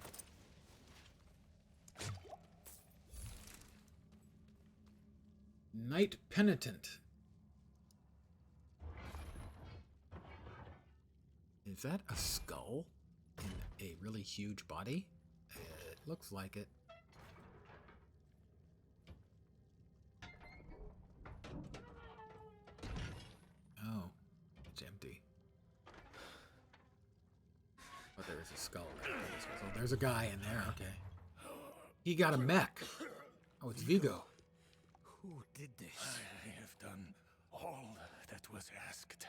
Knight Penitent. Is that a skull in a really huge body? It looks like it. Oh, it's empty. But there's a skull there. So there's a guy in there, okay. He got a mech. Oh, it's Vigo. Who did this? I have done all that was asked.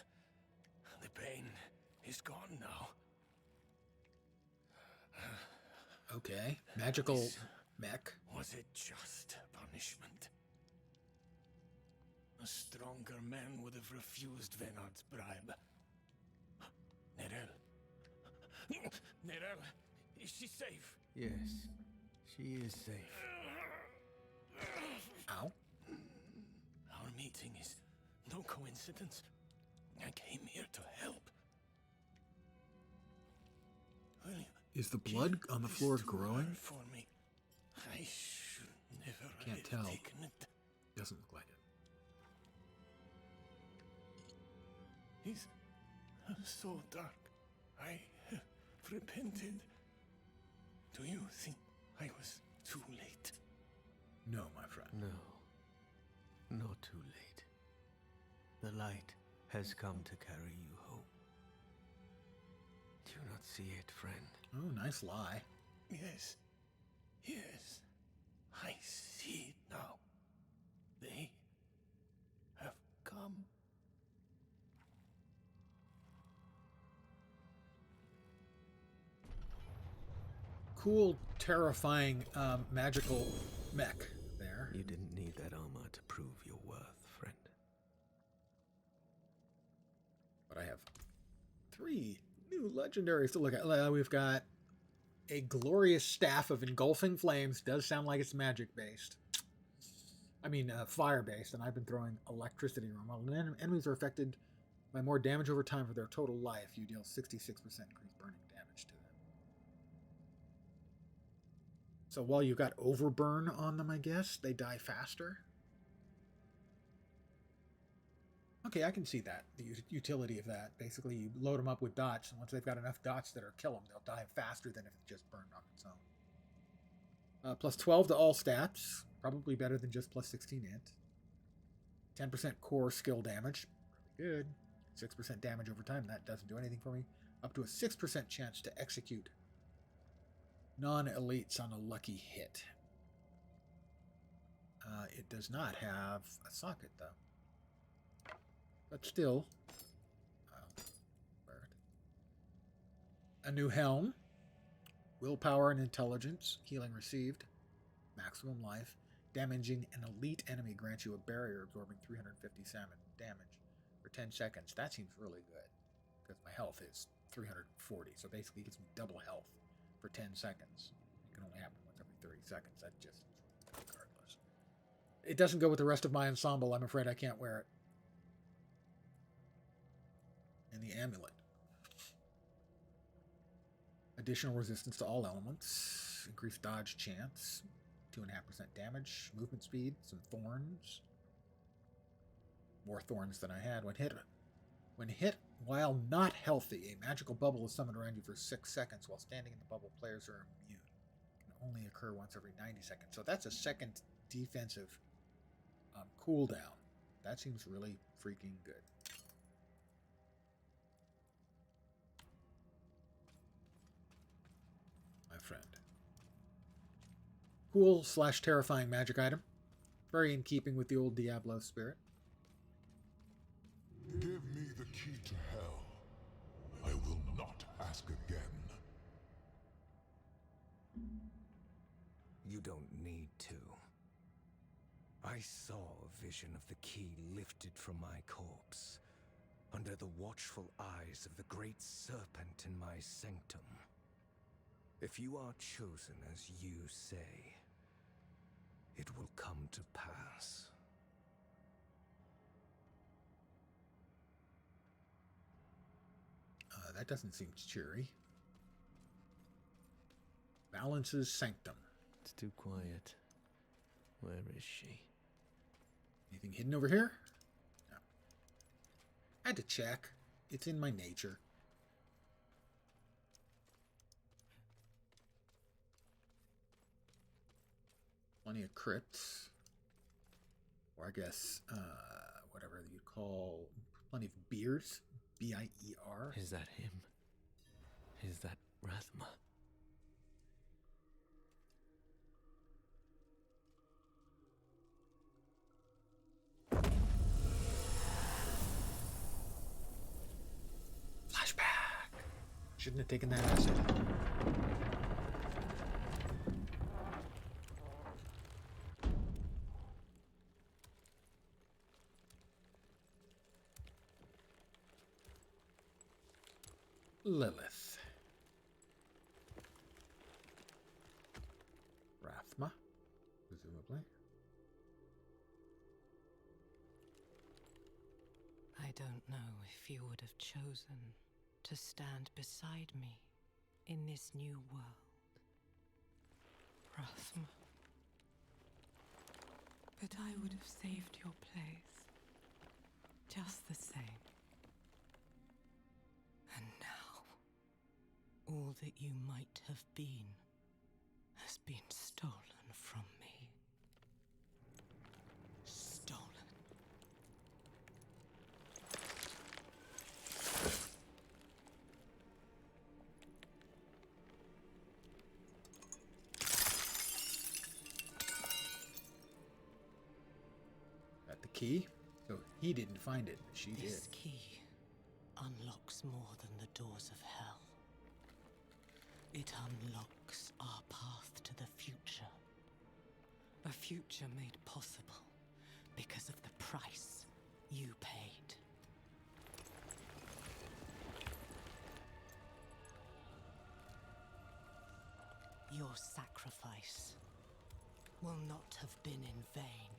The pain is gone now. Okay, magical mech. Was it just punishment? A stronger man would have refused Venard's bribe. Nerel. Nerel, is she safe? Yes, she is safe. Ow. Our meeting is no coincidence. I came here to help. Will you Is the blood on the floor growing? for me? I should never Can't have tell. taken it. Doesn't look like it. It's so dark. I have repented. Do you think I was too late? No, my friend. No, not too late. The light has come to carry you home. Do you not see it, friend? Oh, nice lie. Yes. Yes. I see it now. They have come. Cool, terrifying, magical mech there. You didn't need that armor to prove your worth, friend. But I have 3 new legendaries to look at. We've got a glorious staff of engulfing flames. Does sound like it's magic-based. I mean, fire-based, and I've been throwing electricity around. While enemies are affected by more damage over time for their total life, you deal 66% increased burning damage to them. So while you've got overburn on them, I guess, they die faster. Okay, I can see that. The utility of that. Basically, you load them up with dots, and once they've got enough dots that are kill them, they'll die faster than if it just burned on its own. Plus 12 to all stats. Probably better than just plus 16 int. 10% core skill damage. Really good. 6% damage over time. That doesn't do anything for me. Up to a 6% chance to execute non-elites on a lucky hit. It does not have a socket, though. But still, wear it. A new helm. Willpower and intelligence. Healing received. Maximum life. Damaging an elite enemy grants you a barrier absorbing 350 damage for 10 seconds. That seems really good. Because my health is 340. So basically it gives me double health for 10 seconds. It can only happen once every 30 seconds. That just, regardless. It doesn't go with the rest of my ensemble. I'm afraid I can't wear it. And the amulet. Additional resistance to all elements. Increased dodge chance. 2.5% damage. Movement speed. Some thorns. More thorns than I had. When hit while not healthy, a magical bubble is summoned around you for 6 seconds. While standing in the bubble, players are immune. It can only occur once every 90 seconds. So that's a second defensive cooldown. That seems really freaking good. My friend. Cool / terrifying magic item. Very in keeping with the old Diablo spirit. Give me the key to hell. I will not ask again. You don't need to. I saw a vision of the key lifted from my corpse, under the watchful eyes of the great serpent in my sanctum. If you are chosen as you say, it will come to pass. That doesn't seem cheery. Balance's sanctum. It's too quiet. Where is she? Anything hidden over here? No. I had to check. It's in my nature. Plenty of crypts. Or I guess, whatever you call, plenty of beers. B-I-E-R. Is that him? Is that Rathma? Flashback. Shouldn't have taken that acid. Lilith. Rathma, presumably. I don't know if you would have chosen to stand beside me in this new world, Rathma. But I would have saved your place, just the same. And now, all that you might have been has been stolen from me. Stolen. Got the key. So he didn't find it, but she did. This key unlocks more than the doors of hell. It unlocks our path to the future. A future made possible because of the price you paid. Your sacrifice will not have been in vain.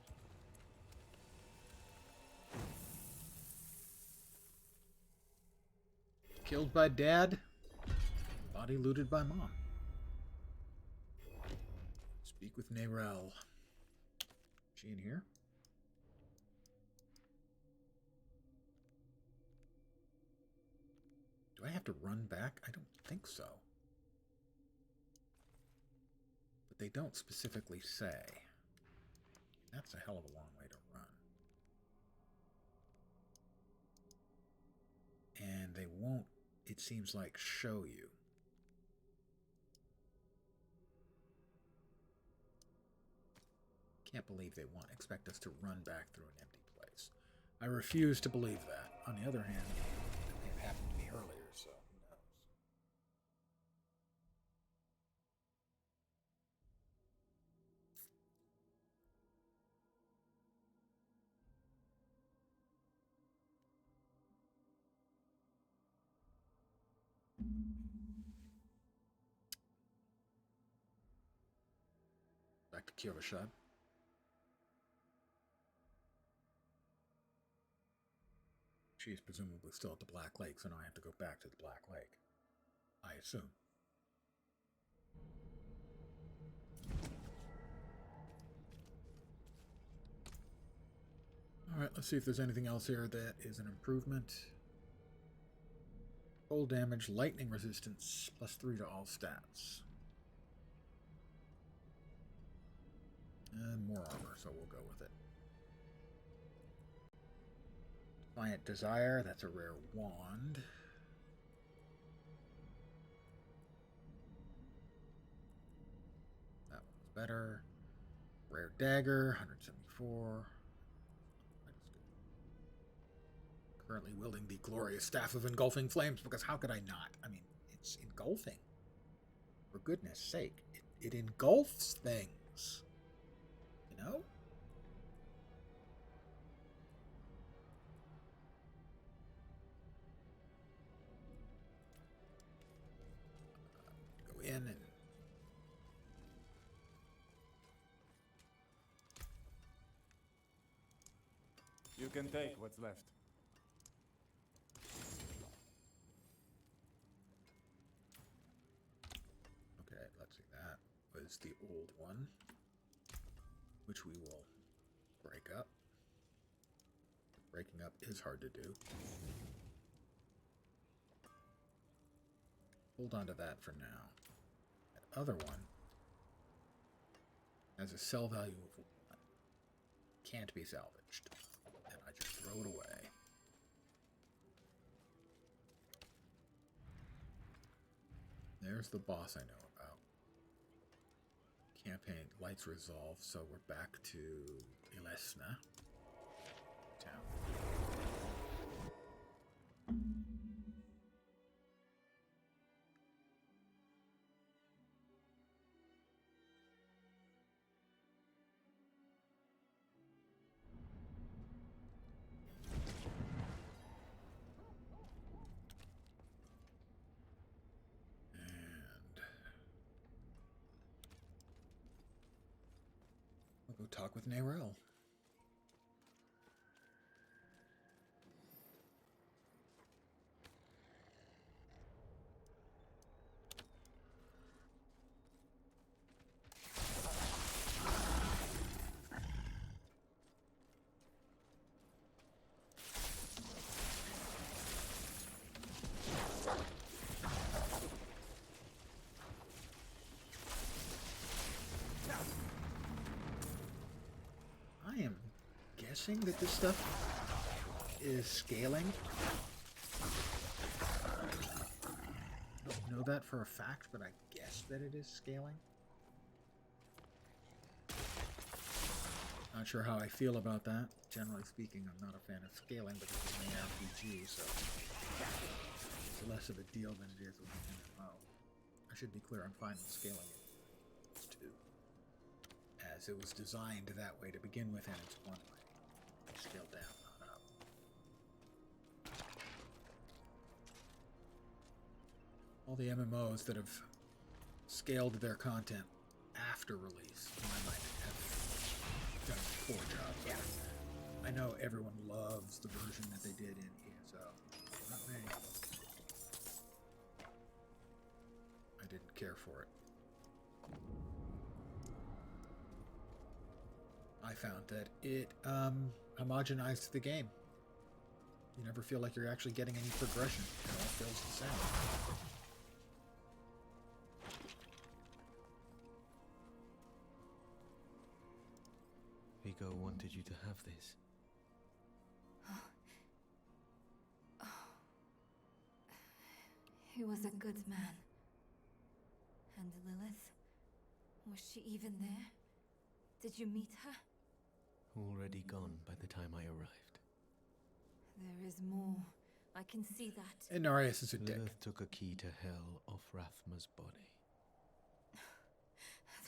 Killed by Dad. Body looted by Mom. Speak with Narelle. She in here? to run back? I don't think so. But they don't specifically say. That's a hell of a long way to run. And they won't, it seems like, show you. Can't believe they expect us to run back through an empty place. I refuse to believe that. On the other hand, it happened to me earlier, so who knows. Back to Kirvashad. She's presumably still at the Black Lake, so now I have to go back to the Black Lake. I assume. Alright, let's see if there's anything else here that is an improvement. Cold damage, lightning resistance, +3 to all stats. And more armor, so we'll go with it. Defiant Desire, that's a rare wand. That one's better. Rare dagger, 174. Currently wielding the glorious Staff of Engulfing Flames, because how could I not? I mean, it's engulfing. For goodness sake. It engulfs things. You know? Go in and... You can take what's left. Okay, let's see. That was the old one, which we will break up. Breaking up is hard to do. Hold on to that for now. That other one has a sell value of 1. Can't be salvaged. And I just throw it away. There's the boss I know about. Campaign lights resolve, so we're back to Ilesna town. We'll go talk with Nerel. I am guessing that this stuff is scaling. I don't know that for a fact, but I guess that it is scaling. Not sure how I feel about that. Generally speaking, I'm not a fan of scaling, but this is an RPG, so it's less of a deal than it is with an MMO. I should be clear, I'm fine with scaling it. It's 2. As it was designed that way to begin with, and it's 1 way. Scale down, not up. All the MMOs that have scaled their content after release, in my mind, have done a poor job. Yeah. I know everyone loves the version that they did in ESO. Not me. I didn't care for it. I found that it homogenized the game. You never feel like you're actually getting any progression. It all feels the same. Vigo wanted you to have this. He was a good man. And Lilith? Was she even there? Did you meet her? Already gone by the time I arrived. There is more. I can see that. And Narius is a dick. Lilith took a key to hell off Rathma's body.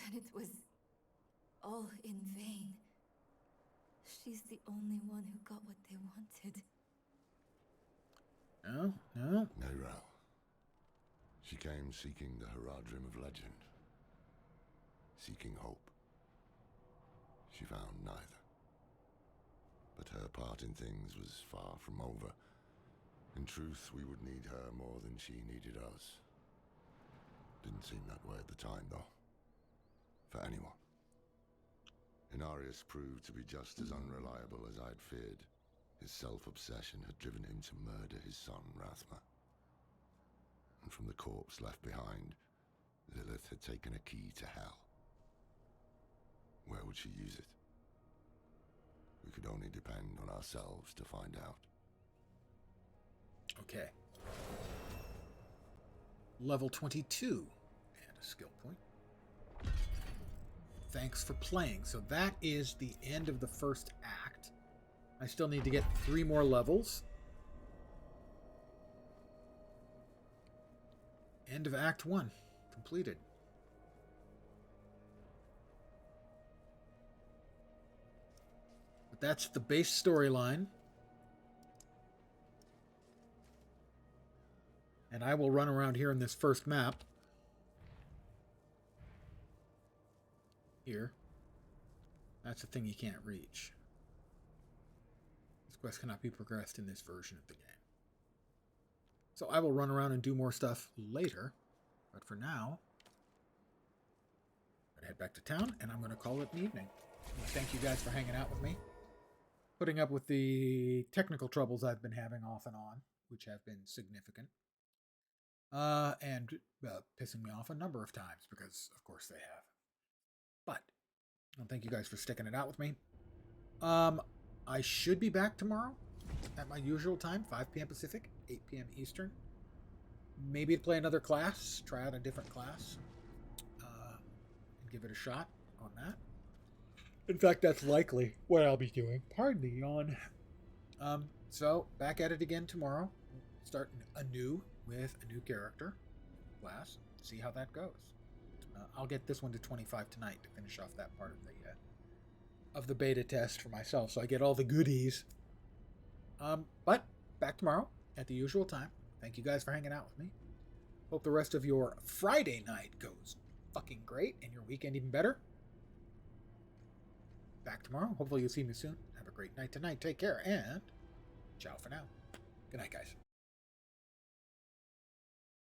Then it was all in vain. She's the only one who got what they wanted. No, no. Neyrel. She came seeking the Haradrim of legend. Seeking hope. She found neither. But her part in things was far from over. In truth, we would need her more than she needed us. Didn't seem that way at the time, though. For anyone. Inarius proved to be just as unreliable as I'd feared. His self-obsession had driven him to murder his son, Rathma. And from the corpse left behind, Lilith had taken a key to hell. Where would she use it? We could only depend on ourselves to find out. Okay. Level 22. And a skill point. Thanks for playing. So that is the end of the first act. I still need to get 3 more levels. End of Act 1. Completed. But that's the base storyline. And I will run around here in this first map. Here. That's the thing you can't reach. This quest cannot be progressed in this version of the game. So I will run around and do more stuff later. But for now, I'm going to head back to town and I'm going to call it an evening. Thank you guys for hanging out with me. Putting up with the technical troubles I've been having off and on, which have been significant. And pissing me off a number of times, because of course they have. But thank you guys for sticking it out with me. I should be back tomorrow at my usual time, 5 p.m. Pacific, 8 p.m. Eastern. Maybe to play another class, try out a different class, and give it a shot on that. In fact, that's likely what I'll be doing. Pardon the yawn. So back at it again tomorrow. Starting anew with a new character class. See how that goes. I'll get this one to 25 tonight to finish off that part of the beta test for myself, so I get all the goodies. But back tomorrow at the usual time. Thank you guys for hanging out with me. Hope the rest of your Friday night goes fucking great and your weekend even better. Back tomorrow. Hopefully you'll see me soon. Have a great night tonight. Take care and ciao for now. Good night, guys.